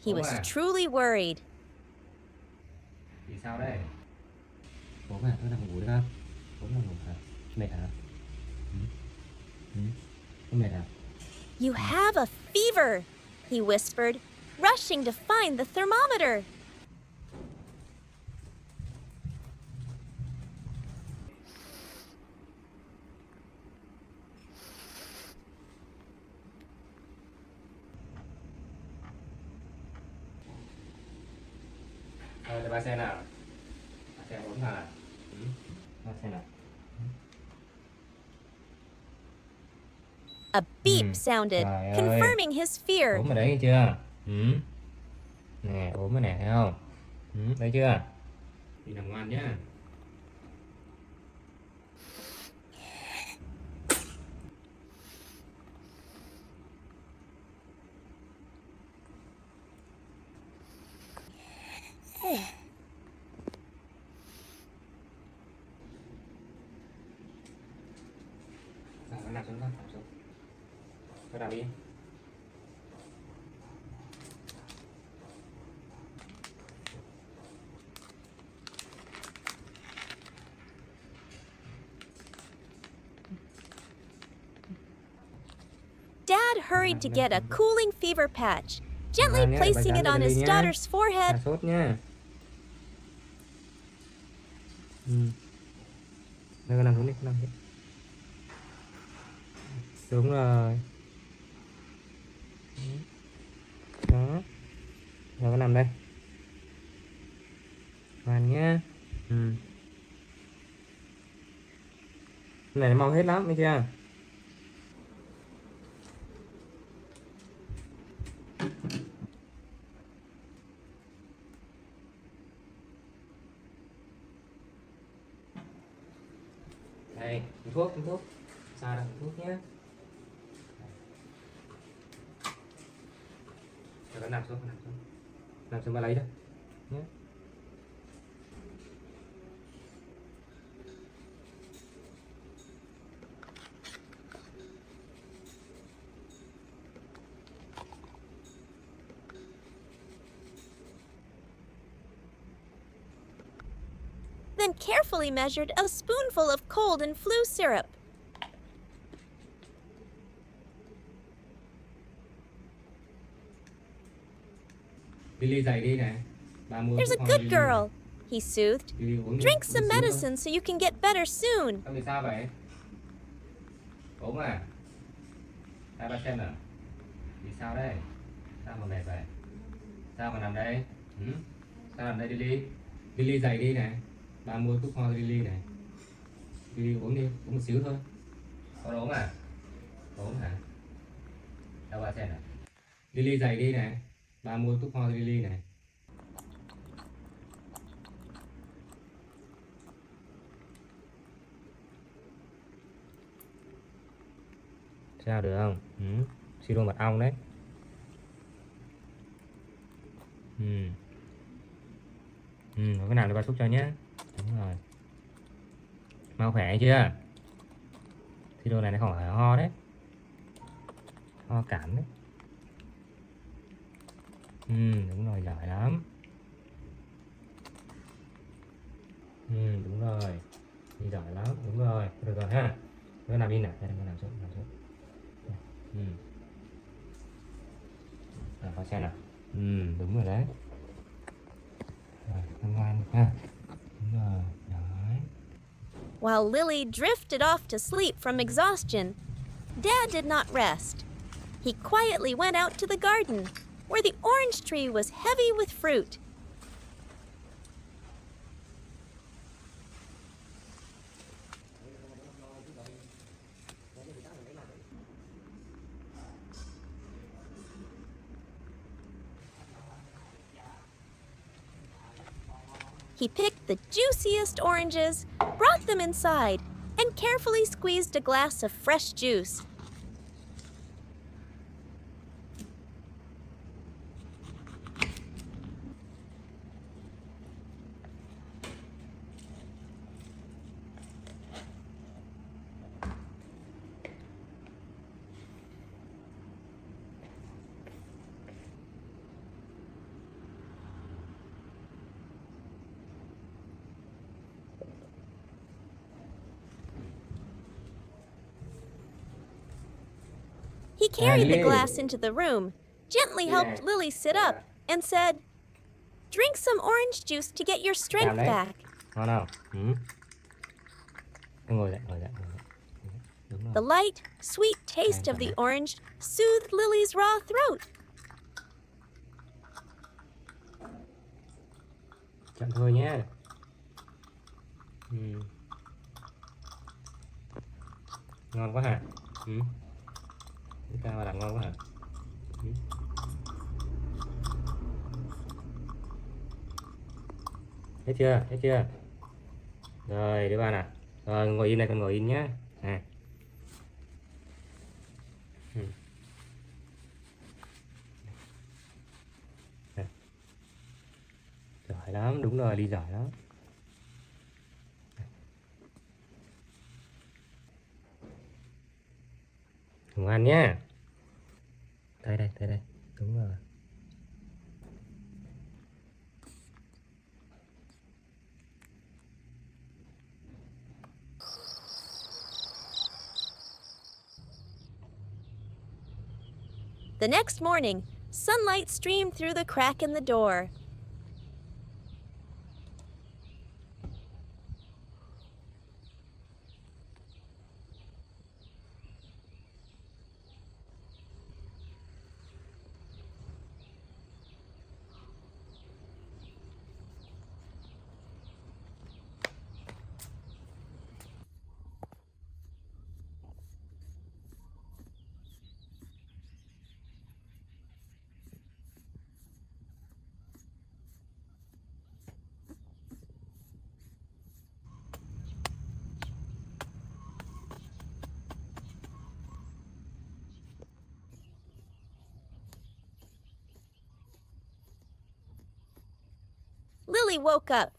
He Bố was à? truly worried. Vì sao đây? Bố à, tôi nằm ngủ được không? Bố nằm ngủ hả? Mệt hả? Có mệt hả? "You have a fever," he whispered, rushing to find the thermometer. Để ba xem nào. Ba xem ổn hả? Ba xem nào. A beep sounded, Trời ơi. confirming his fear. Ổn mà đấy nghe chưa? Nè, ổn mà nè, thấy không? Thấy chưa? Đi nằm ngoan nhá. Con nằm xuống con, nằm xuống. Con nằm đi. Dad hurried to get a cooling fever patch, gently Ngoan nhé, bà placing dán it cho on Lily his nhé. daughter's forehead. Hạ sốt nha. Đây con nằm xuống đi, con nằm xuống. Đúng rồi. Đó. Rồi con nằm đây. Ngoan nhá. Cái này nó mau hết lắm, thấy chưa? Đây, uống thuốc. Sao đâu, uống thuốc nhé. Rồi con nằm xuống, nằm xuống bà lấy cho nhé. Then carefully measured a spoonful of cold and flu syrup. Lily dậy đi nè. Bà mua There's thuốc a ho good Lily. girl, he soothed. Lily uống đi, Drink uống some xíu thôi. medicine so you can get better soon. Con bị sao vậy? Ốm à? Hai ba xem nào. Vì sao đây? Sao mà mệt vậy? Sao mà nằm đây? Sao nằm đây Lily? Lily dậy đi nè. Bà mua thuốc ho cho Lily này. Lily uống đi, uống một xíu thôi. Con ốm à? Ốm hả? Đâu bà xem nào. Lily dậy đi nè. Bà mua thuốc ho cho Lily này. Sao được không? Siro mật ong đấy. Cái nào để bà thuốc cho nhé. Đúng rồi. Mau khỏe chưa? Siro này nó không phải ho đấy. Ho cảm đấy. Đúng rồi, giỏi lắm. Đúng rồi, đi giỏi lắm, đúng rồi, được rồi ha. Nó nằm yên nè, đây nó nằm xuống, Coi xem nào. Đúng rồi đấy. Rồi, ngoan ha. Đúng rồi, đấy. While Lily drifted off to sleep from exhaustion, Dad did not rest. He quietly went out to the garden, where the orange tree was heavy with fruit. He picked the juiciest oranges, brought them inside, and carefully squeezed a glass of fresh juice. He carried the Lily. glass into the room, gently helped Lily sit up, and said, "Drink some orange juice to get your strength đấy. back." Ngon không? Ngồi dậy. Đúng rồi. The light, sweet taste of the orange soothed Lily's raw throat. Chậm thôi nhé. Ngon quá hả? Chúng ta làm ngon quá hả? Hết chưa? Hết chưa? Rồi, đứa ba nè. Rồi, ngồi yên này, con ngồi yên nhé. Nè. Giỏi lắm, đúng rồi, đi giỏi lắm. Ngoan nhá. Đây, đúng rồi. The next morning, sunlight streamed through the crack in the door. Lily woke up.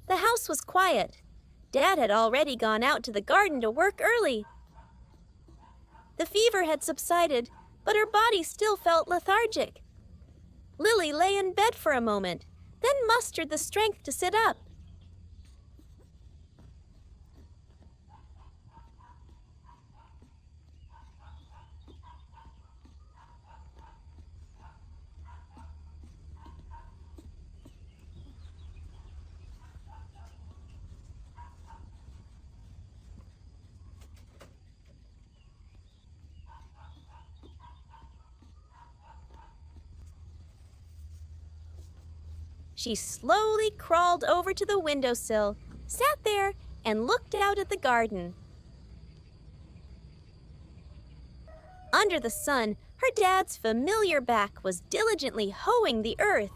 The house was quiet. Dad had already gone out to the garden to work early. The fever had subsided, but her body still felt lethargic. Lily lay in bed for a moment, then mustered the strength to sit up. She slowly crawled over to the windowsill, sat there, and looked out at the garden. Under the sun, her dad's familiar back was diligently hoeing the earth.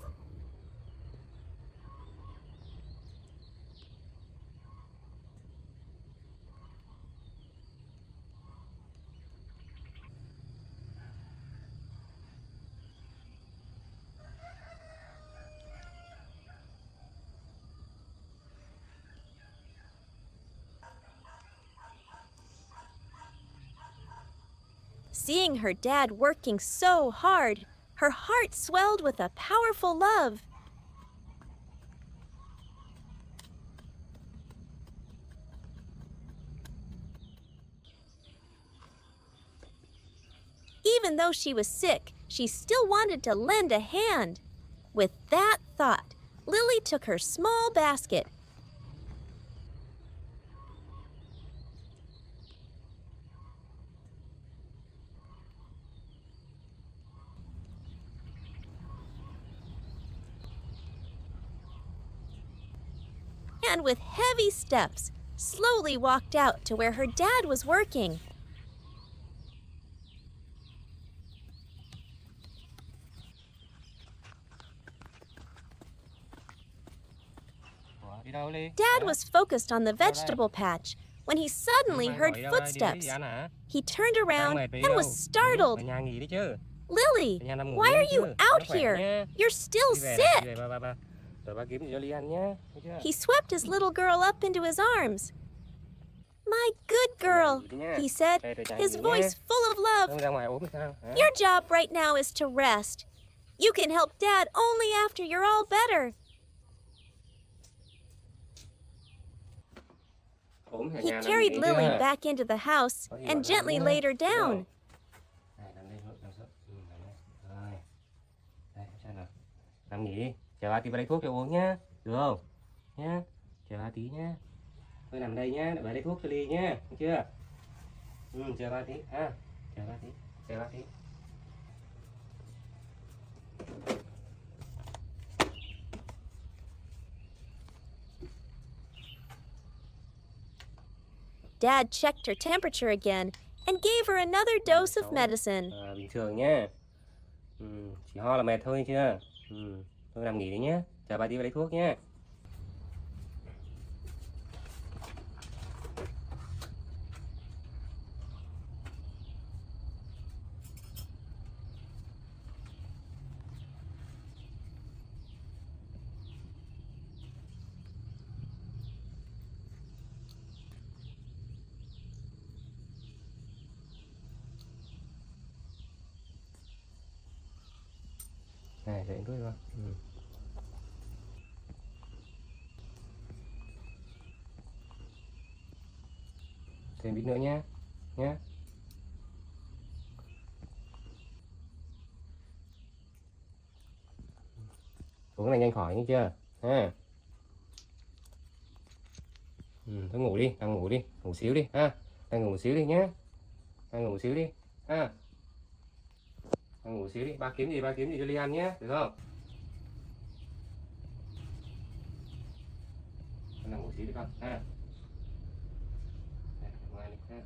Seeing her dad working so hard, Her heart swelled with a powerful love. Even though she was sick, she still wanted to lend a hand. With that thought, Lily took her small basket. And with heavy steps, slowly walked out to where her dad was working. Ủa, đi đâu Ly? Dad Hả? was focused on the đây? vegetable patch when he suddenly Mai heard gọi đâu đây? Đi footsteps. ăn hả? He turned around mệt đi and đâu? was startled. Ở nhà nghỉ đi chứ. Lily, Ở nhà nằm ngủ why đi are you chứ. out Nó khỏe here? nha. You're still Đi về sick. ba. Rồi ba kiếm gì cho Ly ăn nhá. Thấy chưa? He swept his little girl up into his arms. My good girl, he said, Đây, rồi chạy his nghỉ voice nhá. full of love. Không ra ngoài ốm sao? Hả? Your job right now is to rest. You can help Dad only after you're all better. Ốm ở He nhà nằm carried nghỉ Lily chưa? back into the house Có gì and gọi gently nhá. laid her Được down. không? Này, nằm đây thôi, nằm xuống. Nằm đây. Rồi. Đây, sao nào? Nằm nghỉ đi. Chờ ba tí ba lấy thuốc cho uống nhá. Được không? Nhá. Chờ ba tí nhá. Thôi nằm đây nhá, để bà lấy thuốc cho Ly nhá. Được chưa? Chờ ba tí ha. Chờ ba tí. Chờ ba tí. Dad checked her temperature again and gave her another dose of medicine. Bình thường nhá. Chỉ ho là mệt thôi chưa? Thôi nằm nghỉ đi nhá. Chờ ba tí ba lấy thuốc nhá. Này, để thuốc vào. Thêm ít nữa nhá. Nhá. Uống cái này nhanh khỏi nghe chưa? Ha. Thôi ngủ đi, đang ngủ đi, ngủ xíu đi ha. Đang ngủ xíu đi nhá. Đang ngủ xíu đi ha. Đang ngủ xíu đi, ba kiếm gì cho Ly ăn nhé, được không? Đang ngủ xíu đi con ha. Đây, ngoài đi ha.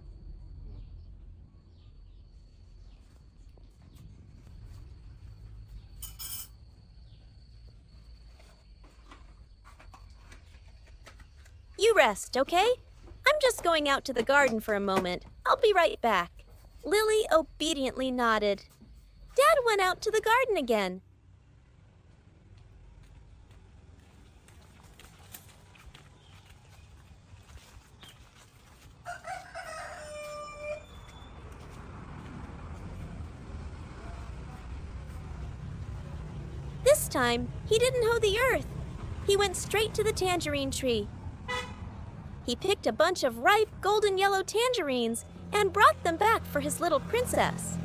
You rest, okay? I'm just going out to the garden for a moment. I'll be right back. Lily obediently nodded. Dad went out to the garden again. This time, he didn't hoe the earth. He went straight to the tangerine tree. He picked a bunch of ripe golden yellow tangerines and brought them back for his little princess.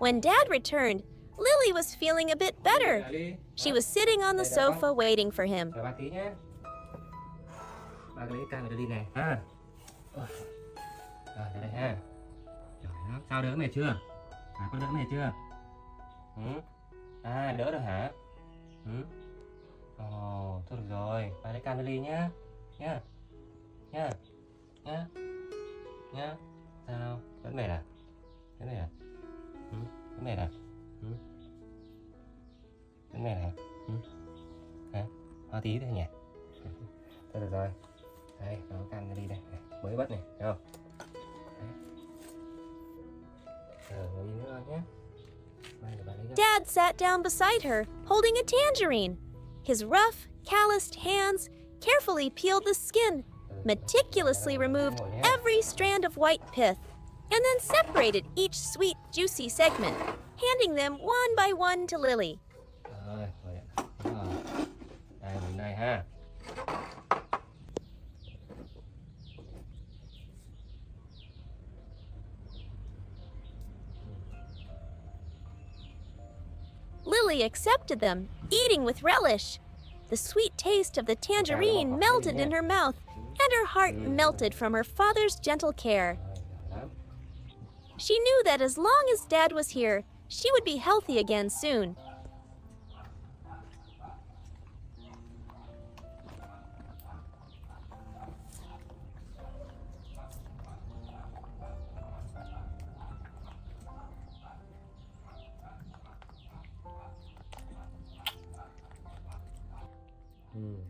When Dad returned, Lily was feeling a bit better. She was sitting on the sofa waiting for him. Chờ ba tí nhé. Ba lấy cam để đi này ha. Rồi đây ha. Trời ơi, sao đỡ mẹ chưa? Con đỡ mẹ chưa? Đỡ rồi hả? Ồ, thôi được rồi, ba lấy cam để đi nhá. Nhá. Sao? Đỡ mẹ à? Đỡ mẹ à? Đỡ mẹ à? Đỡ mẹ à? Hả? Hoa tí thôi nhỉ? Thôi được rồi. Đây, nó cam ra đi đây. Mới bắt này, thấy không? Ngồi đi nữa nhé. Dad sat down beside her, holding a tangerine. His rough, calloused hands carefully peeled the skin, meticulously removed every strand of white pith, and then separated each sweet, juicy segment, handing them one by one to Lily. Rồi, đúng rồi. Đây, bên đây ha. Lily accepted them, eating with relish. The sweet taste of the tangerine melted in her mouth, and her heart melted from her father's gentle care. She knew that as long as Dad was here, she would be healthy again soon.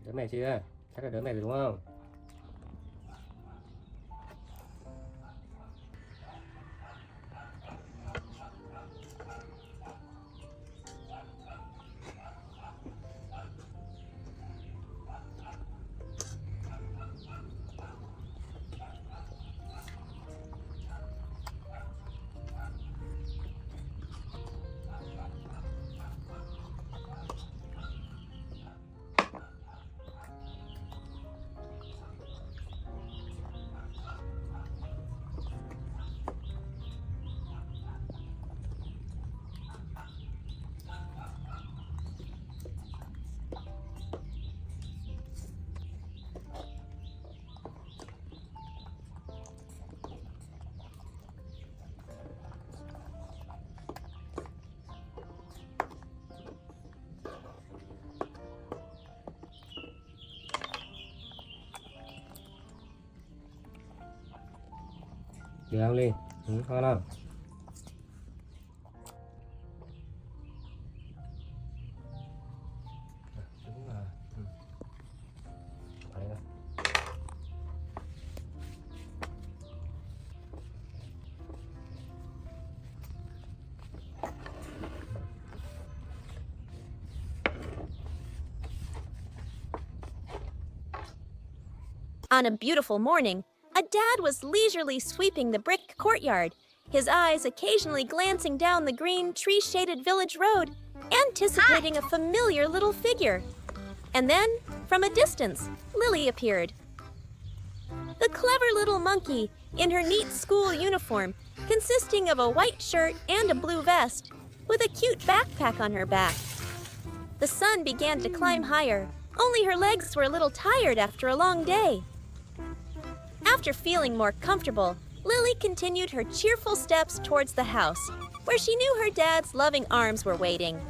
Đỡ mẹ chưa? Chắc là đỡ mẹ rồi đúng không? Được không Ly? Ngon không? Đúng rồi. Đây rồi. On a beautiful morning, a dad was leisurely sweeping the brick courtyard, his eyes occasionally glancing down the green, tree-shaded village road, anticipating a familiar little figure. And then, from a distance, Lily appeared. The clever little monkey, in her neat school uniform, consisting of a white shirt and a blue vest, with a cute backpack on her back. The sun began to climb higher, only her legs were a little tired after a long day. After feeling more comfortable, Lily continued her cheerful steps towards the house, where she knew her dad's loving arms were waiting.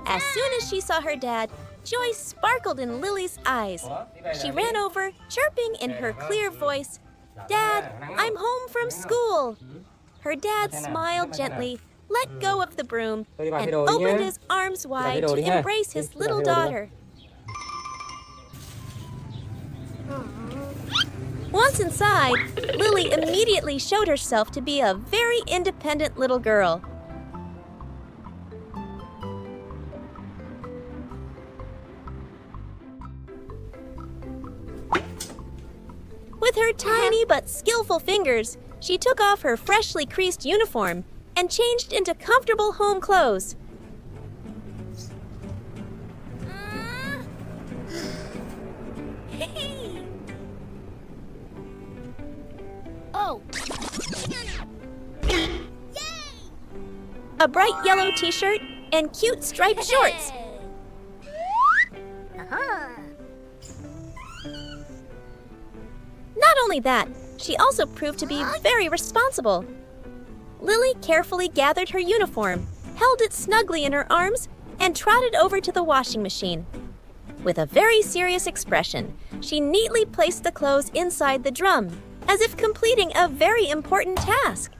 As soon as she saw her dad, joy sparkled in Lily's eyes. She ran over, chirping in her clear voice, "Dad, I'm home from school." Her dad smiled gently, let go of the broom, and opened his arms wide to embrace his little daughter. Once inside, Lily immediately showed herself to be a very independent little girl. With her tiny but skillful fingers, she took off her freshly creased uniform and changed into comfortable home clothes. Oh. A bright yellow t-shirt and cute striped shorts. Not only that, she also proved to be very responsible. Lily carefully gathered her uniform, held it snugly in her arms, and trotted over to the washing machine. With a very serious expression, she neatly placed the clothes inside the drum, as if completing a very important task.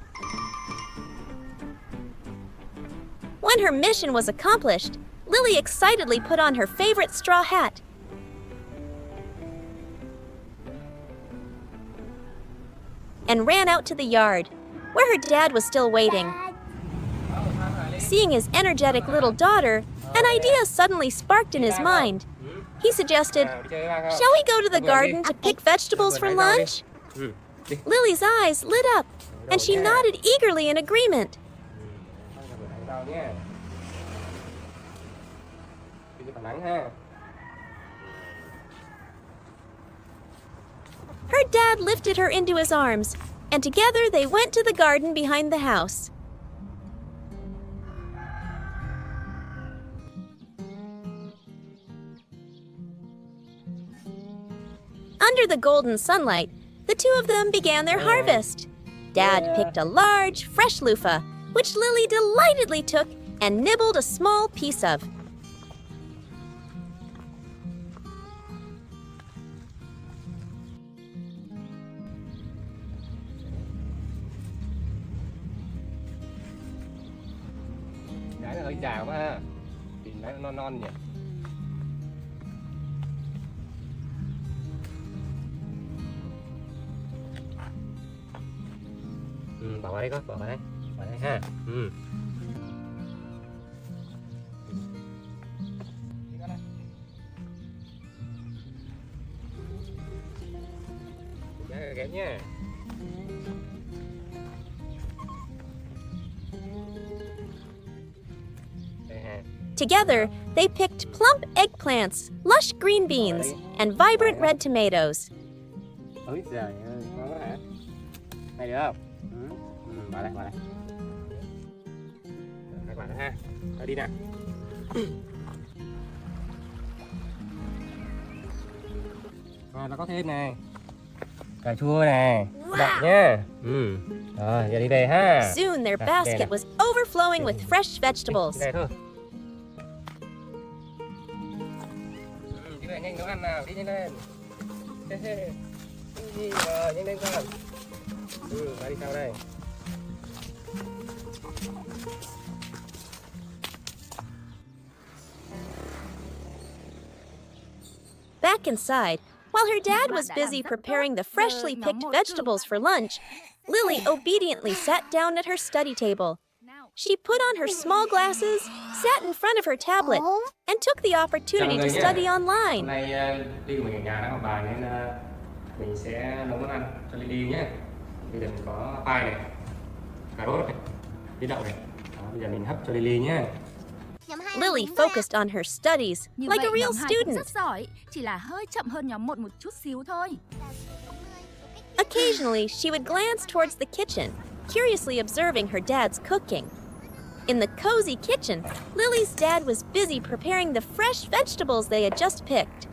When her mission was accomplished, Lily excitedly put on her favorite straw hat. And ran out to the yard, where her dad was still waiting. Seeing his energetic little daughter, an idea suddenly sparked in his mind. He suggested, "Shall we go to the garden to pick vegetables for lunch?" Lily's eyes lit up, and she nodded eagerly in agreement. Her dad lifted her into his arms, and together they went to the garden behind the house. Under the golden sunlight, the two of them began their harvest. Dad picked a large, fresh loofah, which Lily delightedly took and nibbled a small piece of. Trái nó hơi già quá ha. Tìm trái nó non nhỉ. Bỏ vào đây con, bỏ vào đây ha. Ghép nha. Together, they picked plump eggplants, lush green beans, and vibrant red tomatoes. Ôi giời ơi, ngon quá hả? Này được không? Bỏ đây. Hai quả nữa ha. Thôi đi nào. Rồi, nó có thêm này. Cà chua này. Đậu nha. Rồi, giờ đi về ha. Soon their basket was overflowing with fresh vegetables. Đi về thôi. Đi về nhanh nấu ăn nào, đi nhanh lên. Rồi, nhanh lên con. Ra đi sau đây. Back inside, while her dad was busy preparing the freshly picked vegetables for lunch, Lily obediently sat down at her study table. She put on her small glasses, sat in front of her tablet, and took the opportunity to study online. Hôm nay Ly của mình ở nhà đang học bài nên mình sẽ nấu món ăn cho Ly nhé. Bây giờ mình có khoai này, cà rốt này, tí đậu này. Đó, bây giờ mình hấp cho Ly nhé. Lily focused on her studies Như like vậy, a real nhóm 2 cũng student. rất giỏi, chỉ là hơi chậm hơn nhóm 1 một chút xíu thôi. Occasionally, she would glance towards the kitchen, curiously observing her dad's cooking. In the cozy kitchen, Lily's dad was busy preparing the fresh vegetables they had just picked.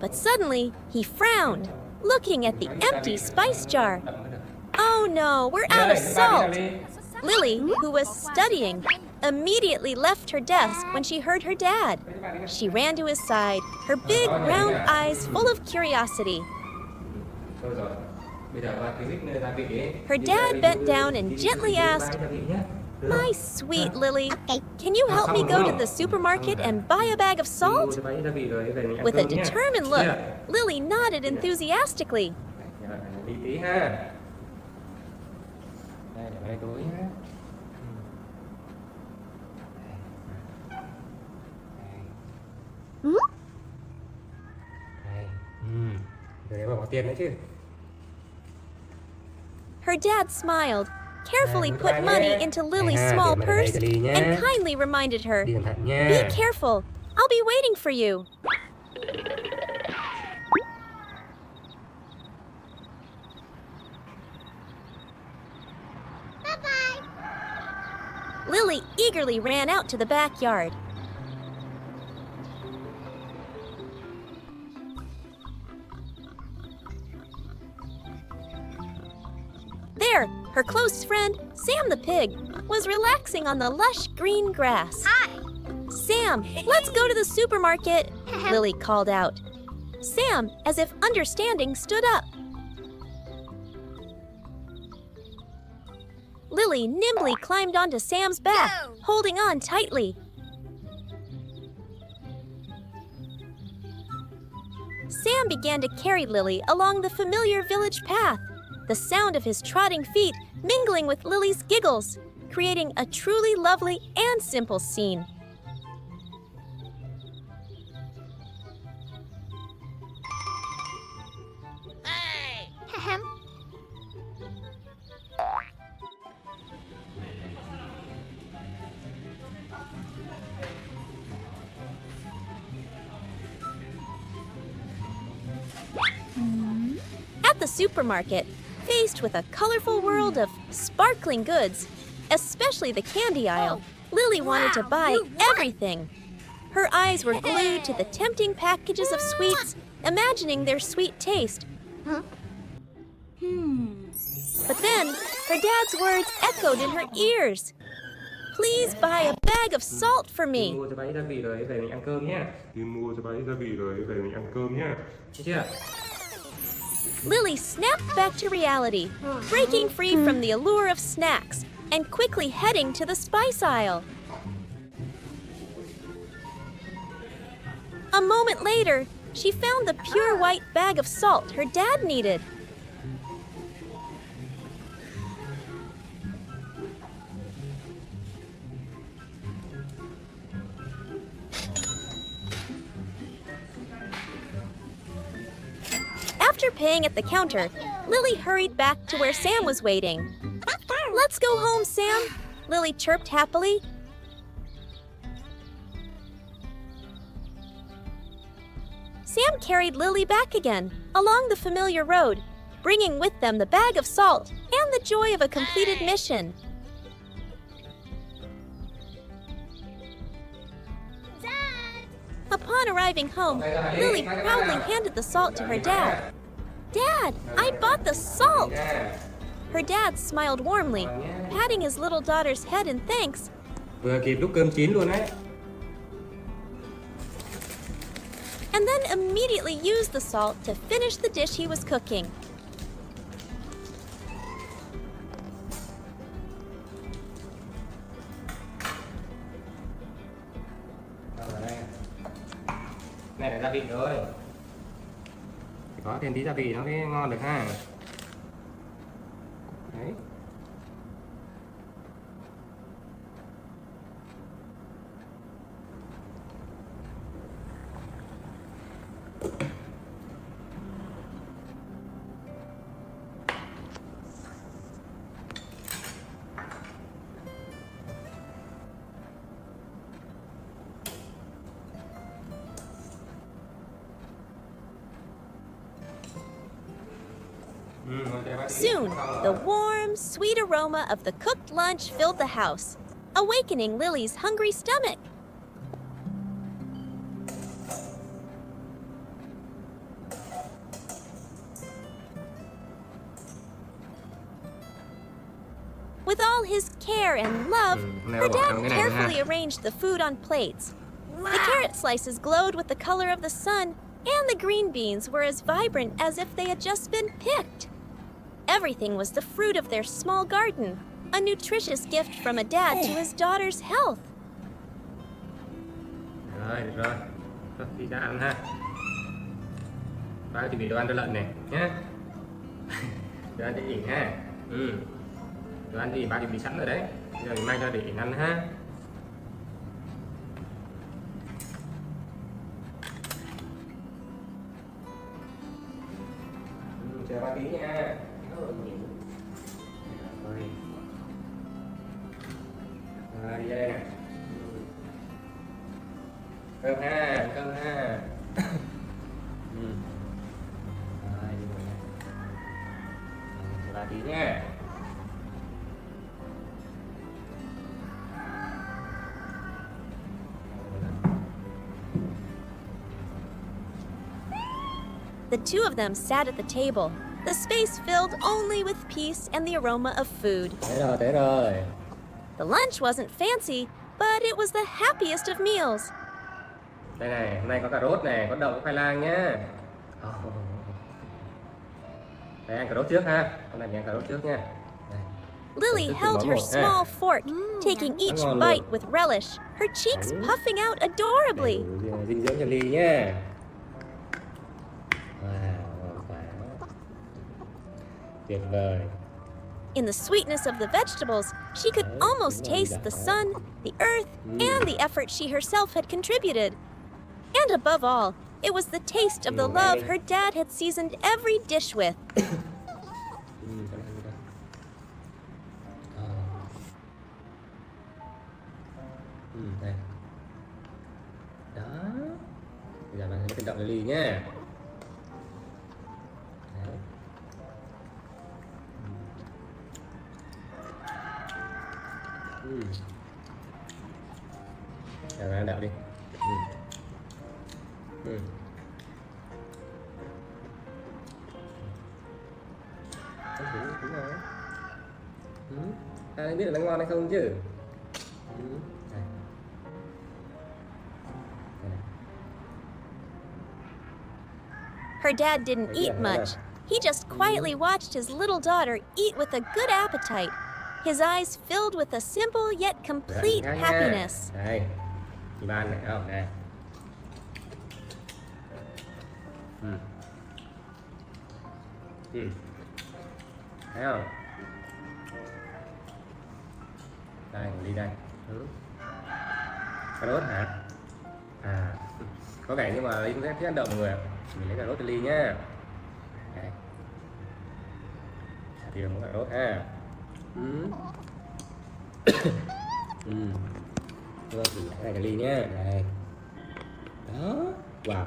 But suddenly, he frowned, looking at the empty spice jar. Oh no, we're out of salt! Lily, who was studying, immediately left her desk when she heard her dad. She ran to his side, her big round eyes full of curiosity. Her dad bent down and gently asked, "My sweet Lily, can you help me go to the supermarket and buy a bag of salt?" With a determined look, Lily nodded enthusiastically. bỏ tiền nữa chứ. Her dad smiled, carefully Bye put bye money nhé. into Này Lily's ha, small để mà đây purse cho đi nhé. and kindly reminded her, Đi cẩn thận nha. "Be careful. I'll be waiting for you." Lily eagerly ran out to the backyard. There, her close friend, Sam the pig, was relaxing on the lush green grass. Hi. Sam, let's go to the supermarket, Lily called out. Sam, as if understanding, stood up. Lily nimbly climbed onto Sam's back, Go. holding on tightly. Sam began to carry Lily along the familiar village path, the sound of his trotting feet mingling with Lily's giggles, creating a truly lovely and simple scene. Ahem. At the supermarket, faced with a colorful world of sparkling goods, especially the candy aisle, Lily wanted to wow, buy you won. everything. Her eyes were glued to the tempting packages of sweets, imagining their sweet taste. But then, her dad's words echoed in her ears. "Please buy a bag of salt for me." Đi mua cho bà ít gia vị rồi về mình ăn cơm nhá. Đi mua cho bà ít gia vị rồi về mình ăn cơm nhá. Thấy chưa? Lily snapped back to reality, breaking free from the allure of snacks and quickly heading to the spice aisle. A moment later, she found the pure white bag of salt her dad needed. After paying at the counter, Lily hurried back to where Sam was waiting. "Let's go home, Sam," Lily chirped happily. Sam carried Lily back again, along the familiar road, bringing with them the bag of salt and the joy of a completed mission. Dad. Upon arriving home, Lily proudly handed the salt to her dad. "Dad, I bought the salt!" Nha. Her dad smiled warmly, patting his little daughter's head in thanks. Vừa kịp lúc cơm chín luôn đấy. And then immediately used the salt to finish the dish he was cooking. Rồi đây. Này là gia vị rồi. Phải có thêm tí gia vị nó mới ngon được ha. Đấy. Soon, the warm, sweet aroma of the cooked lunch filled the house, awakening Lily's hungry stomach. With all his care and love, her dad carefully arranged the food on plates. The carrot slices glowed with the color of the sun, and the green beans were as vibrant as if they had just been picked. Everything was the fruit of their small garden, a nutritious gift from a dad to his daughter's health. Rồi, được rồi. Thôi, đi ra ăn ha. Ba chuẩn bị đồ ăn cho lợn này nhé. Đồ ăn cho ỉn ha. Đồ ăn cho ỉn ba chuẩn bị sẵn rồi đấy. Bây giờ mình mang cho để ỉn ăn ha. Chờ ba tí nha. Đi ra đây nè. Cơm ha, cơm ha. Rồi, đi rồi nè. Chờ ba tí nha. The two of them sat at the table, the space filled only with peace and the aroma of food. Tới rồi. The lunch wasn't fancy, but it was the happiest of meals. Đây này, hôm nay có cà rốt này, có đậu, có khoai lang nhá. Đây ăn cà rốt trước ha. Hôm nay mình ăn cà rốt trước nha. Đây. Lily held her small fork, taking each bite with relish, her cheeks puffing out adorably. Dinh dưỡng cho Ly nhá. Wow, quá. Tuyệt vời. In the sweetness of the vegetables, she could almost taste the sun, the earth, and the effort she herself had contributed. And above all, it was the taste of the love her dad had seasoned every dish with. Đây. Đó. Bây giờ bạn hãy cẩn trọng cho Ly nhé. Đấy. Rồi bạn đậu đi. Đúng rồi. Ai biết là nó ngon hay không chứ? Đây. Her dad didn't eat much. He just quietly watched his little daughter eat with a good appetite, his eyes filled with a simple yet complete happiness. Đây, chị ba này không? Đây. Thấy không? Đây, mình đi đây. Cà rốt hả? À, có vẻ nhưng mà Ly cũng thích ăn đậu mọi người ạ. Mình lấy cà rốt cho Ly nhá. Đây. Thì muốn cà rốt ha. Rồi thì cái này cho Ly nhá. Đây. Đó. Wow.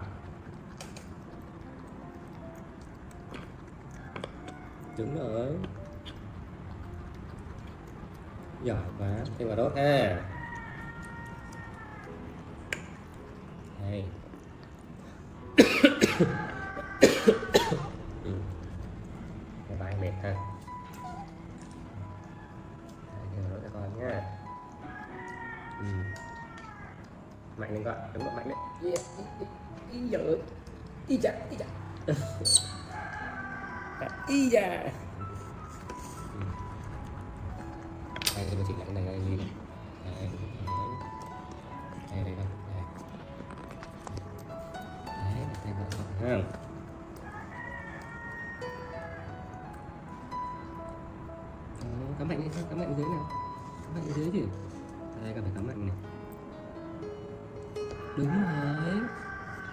Đúng rồi. Giỏi quá. Thêm cà rốt ha. Đây. Cái vai mệt ha. Thêm cà rốt cho con nhá. Mạnh lên con, đúng rồi, mạnh lên. Ý giời. Ý chà, ý chà. Ý da. Đây, tôi chỉ lại cái này đây Ly. Đây, đây, đây, đây. Đấy, đây là con ha. Cắm mạnh lên, cắm mạnh dưới nào. Cắm mạnh dưới chứ. Đây, cần phải cắm mạnh này. Đúng rồi.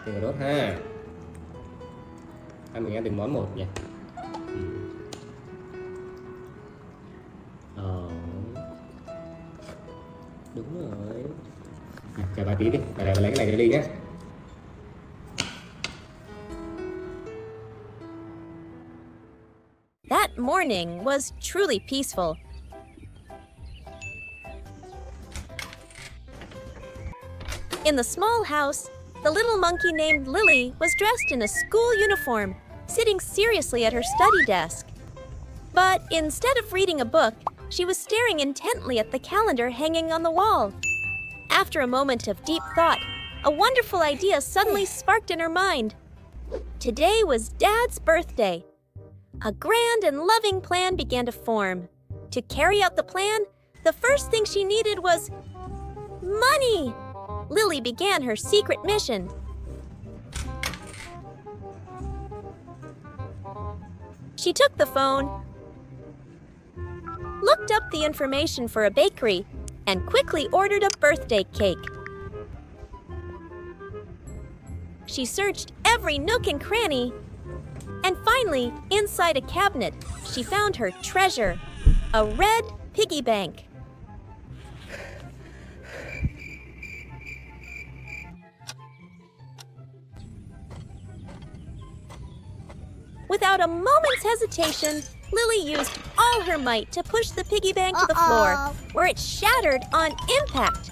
Thêm cà rốt ha. Mình ăn từng món một nhỉ. Đúng rồi. Chờ bà tí đi, bà lấy cái này cho Ly nhé. That morning was truly peaceful. In the small house, the little monkey named Lily was dressed in a school uniform, sitting seriously at her study desk. But instead of reading a book, she was staring intently at the calendar hanging on the wall. After a moment of deep thought, a wonderful idea suddenly sparked in her mind. Today was Dad's birthday. A grand and loving plan began to form. To carry out the plan, the first thing she needed was money. Lily began her secret mission. She took the phone, looked up the information for a bakery, and quickly ordered a birthday cake. She searched every nook and cranny, And finally, inside a cabinet, she found her treasure, a red piggy bank. Without a moment's hesitation, Lily used all her might to push the piggy bank to the floor, where it shattered on impact.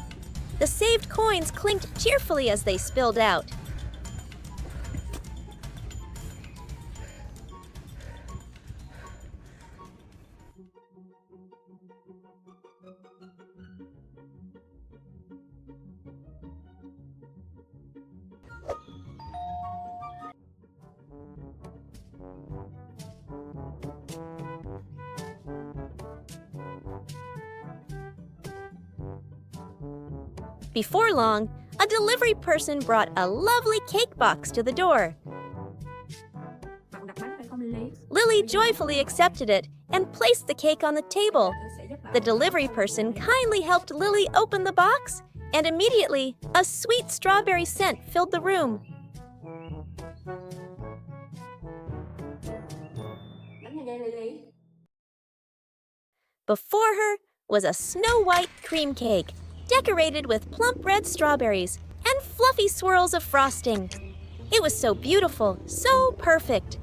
The saved coins clinked cheerfully as they spilled out. Before long, a delivery person brought a lovely cake box to the door. Bạn đặt bánh phải không Lily? Lily joyfully accepted it and placed the cake on the table. Tôi sẽ giúp bạn. The delivery person kindly helped Lily open the box, and immediately, a sweet strawberry scent filled the room. Bánh này đây Lily. Before her was a snow-white cream cake, decorated with plump red strawberries and fluffy swirls of frosting. It was so beautiful, so perfect.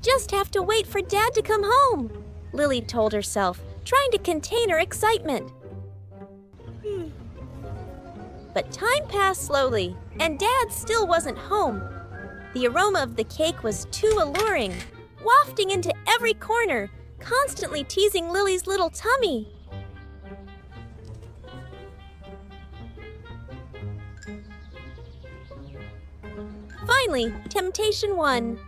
Just have to wait for Dad to come home, Lily told herself, trying to contain her excitement. But time passed slowly, and Dad still wasn't home. The aroma of the cake was too alluring, wafting into every corner, constantly teasing Lily's little tummy. Finally, temptation won.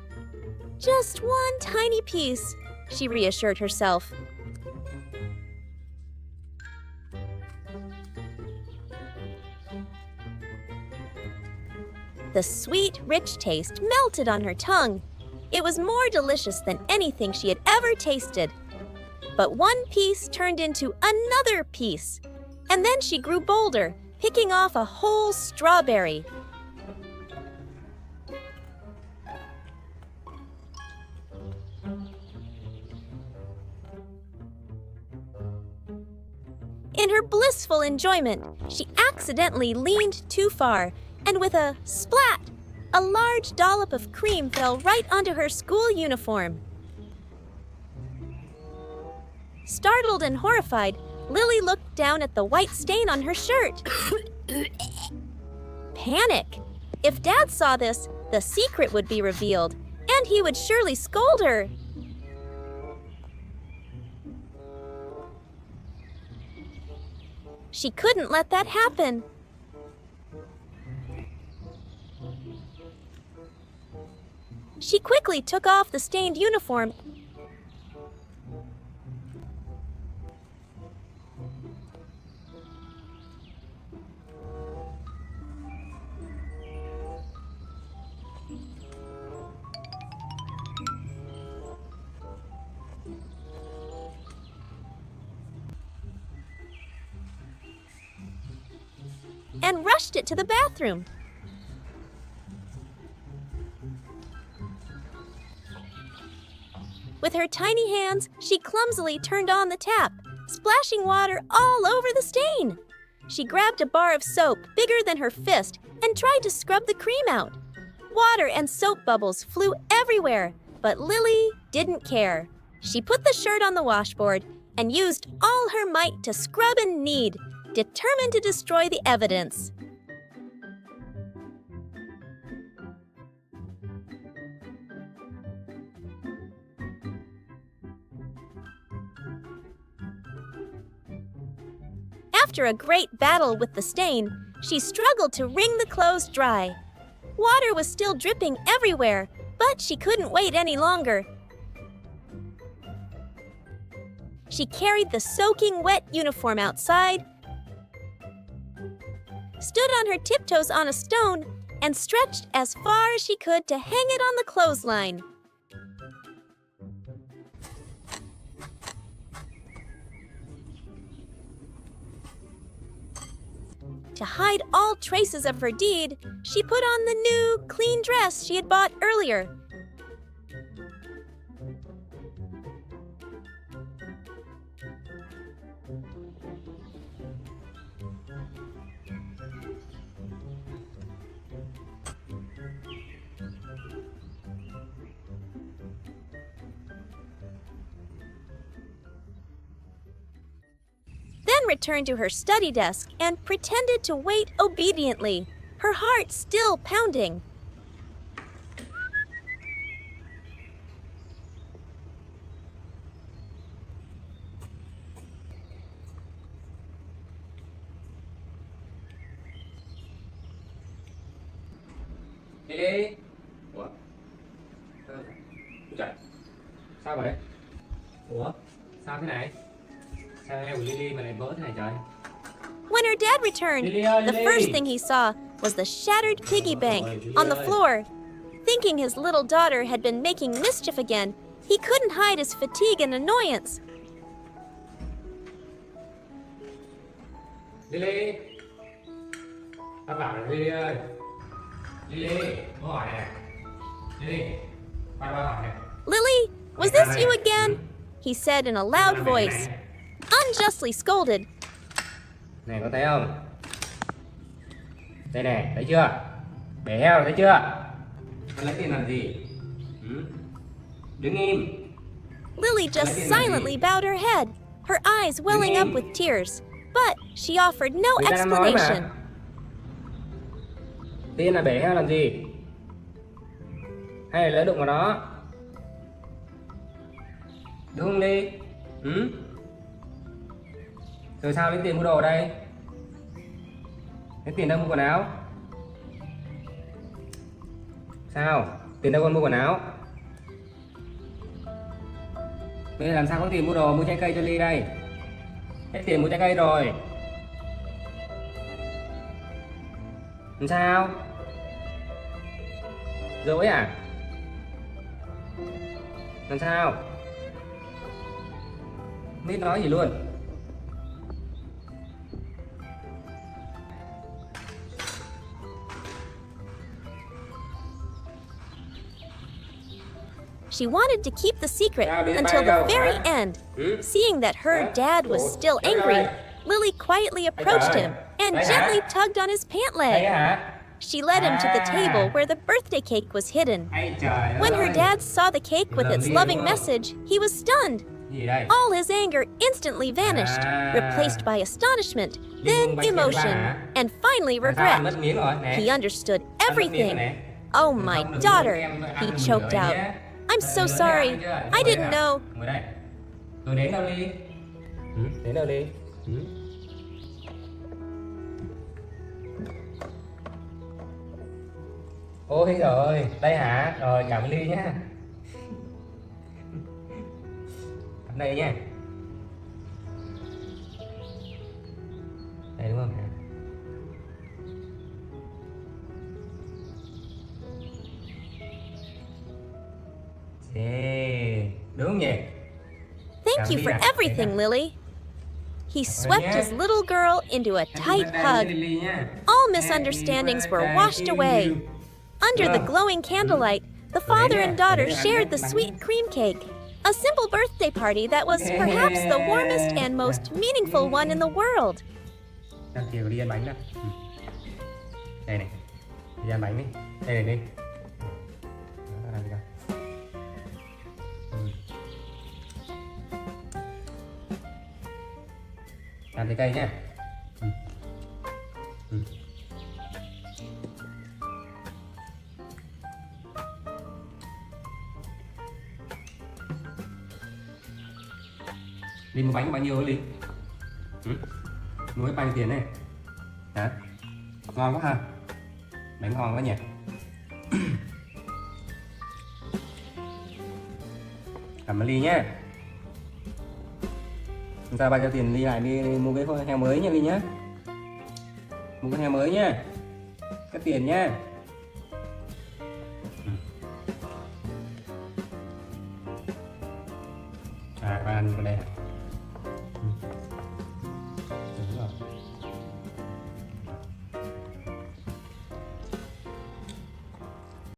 Just one tiny piece, she reassured herself. The sweet, rich taste melted on her tongue. It was more delicious than anything she had ever tasted. But one piece turned into another piece, and then she grew bolder, picking off a whole strawberry. In her blissful enjoyment, she accidentally leaned too far, and with a splat, a large dollop of cream fell right onto her school uniform. Startled and horrified, Lily looked down at the white stain on her shirt. Panic! If Dad saw this, the secret would be revealed, and he would surely scold her. She couldn't let that happen. She quickly took off the stained uniform and rushed it to the bathroom. With her tiny hands, she clumsily turned on the tap, splashing water all over the stain. She grabbed a bar of soap bigger than her fist and tried to scrub the cream out. Water and soap bubbles flew everywhere, but Lily didn't care. She put the shirt on the washboard and used all her might to scrub and knead, determined to destroy the evidence. After a great battle with the stain, she struggled to wring the clothes dry. Water was still dripping everywhere, but she couldn't wait any longer. She carried the soaking wet uniform outside, stood on her tiptoes on a stone, and stretched as far as she could to hang it on the clothesline. To hide all traces of her deed, she put on the new, clean dress she had bought earlier. returned to her study desk and pretended to wait obediently, her heart still pounding. Lily. Ủa? Trời. Sao vậy? Ủa? Sao thế này? Sao eo của Lily mà lại vỡ thế này trời? When her dad returned, Lily ơi, the Lily. first thing he saw was the shattered piggy bank on the floor. Thinking his little daughter had been making mischief again, he couldn't hide his fatigue and annoyance. Lily. Tao bảo là Lily ơi. Lily, câu hỏi này. Lily, ba hỏi này. Lily, was this you again? He said in a loud voice. Unjustly scolded, Này có thấy không? Đây này, thấy chưa? Bể heo thấy chưa? Con lấy tiền làm gì? Ừ? Đứng im. Lily just silently bowed her head, her eyes welling up with tears. But she offered no Người ta đang nói explanation. mà. Tiền là bể heo làm gì? Hay là lỡ đụng vào nó? Đúng không đi? Ừ? Rồi sao lấy tiền mua đồ đây? Lấy tiền đâu mua quần áo? Sao? Tiền đâu con mua quần áo? Bây giờ làm sao có tiền mua đồ, mua trái cây cho Ly đây? Hết tiền mua trái cây rồi. Làm sao? Dối à? Làm sao? Không biết nói gì luôn. She wanted to keep the secret Nào, đi until bay the đâu very hả? end. Ừ? Seeing that her Hả? dad was Ủa, still trời angry, ơi. Lily quietly approached trời. him and Đây hả? gently tugged on his pant Đây leg. hả? She led him to the À. table where the birthday cake was hidden. Ây trời When ơi. her dad saw the cake with its Lily, loving đúng không? message, he was stunned. Gì đây? All his anger instantly vanished, À. replaced by astonishment, Nhưng then bánh kem emotion, ba hả? and finally Tại sao ăn mất regret. miếng rồi? Nè. He understood Ăn mất miếng rồi everything. nè. Oh, Đừng my không được daughter, bánh kem, ăn he đừng choked rửa out. nhé. I'm so Lớn sorry. ăn chưa? I Ngồi didn't đây know. nào. Ngồi đây. Tôi đến đâu Ly? Ừ, đến đâu Ly? Ừ. Ôi rồi, đây hả? Rồi cảm ơn Ly nhá. Đây nha. Đây đúng không? Ê, đúng không nhỉ? Thank Cảm you ơn for Ly ạ. everything, Lily. He swept nhé. his little girl into a tight hug. Lily nha. All misunderstandings were washed away. Under the glowing candlelight, the father and daughter shared the sweet cream cake, a simple birthday party that was perhaps the warmest and most meaningful one in the world. Đang chiều đi ăn bánh nè. Ừ. Đây này. Đi ăn bánh đi. Đây này đi. Đó, làm gì đâu. Ừ. Làm trái cây nhá. Ừ. Ừ. Ly mua bánh bao nhiêu Ly? Ừ? Mua bao nhiêu tiền này? Hả? Ngon quá ha. Bánh ngon quá nhỉ. Cảm ơn Ly nhé. Chúng ta bao nhiêu tiền Ly lại đi mua cái heo mới nha Ly nhé. Mua cái heo mới nhá. Cất tiền nhá. À, ba ăn vào đây.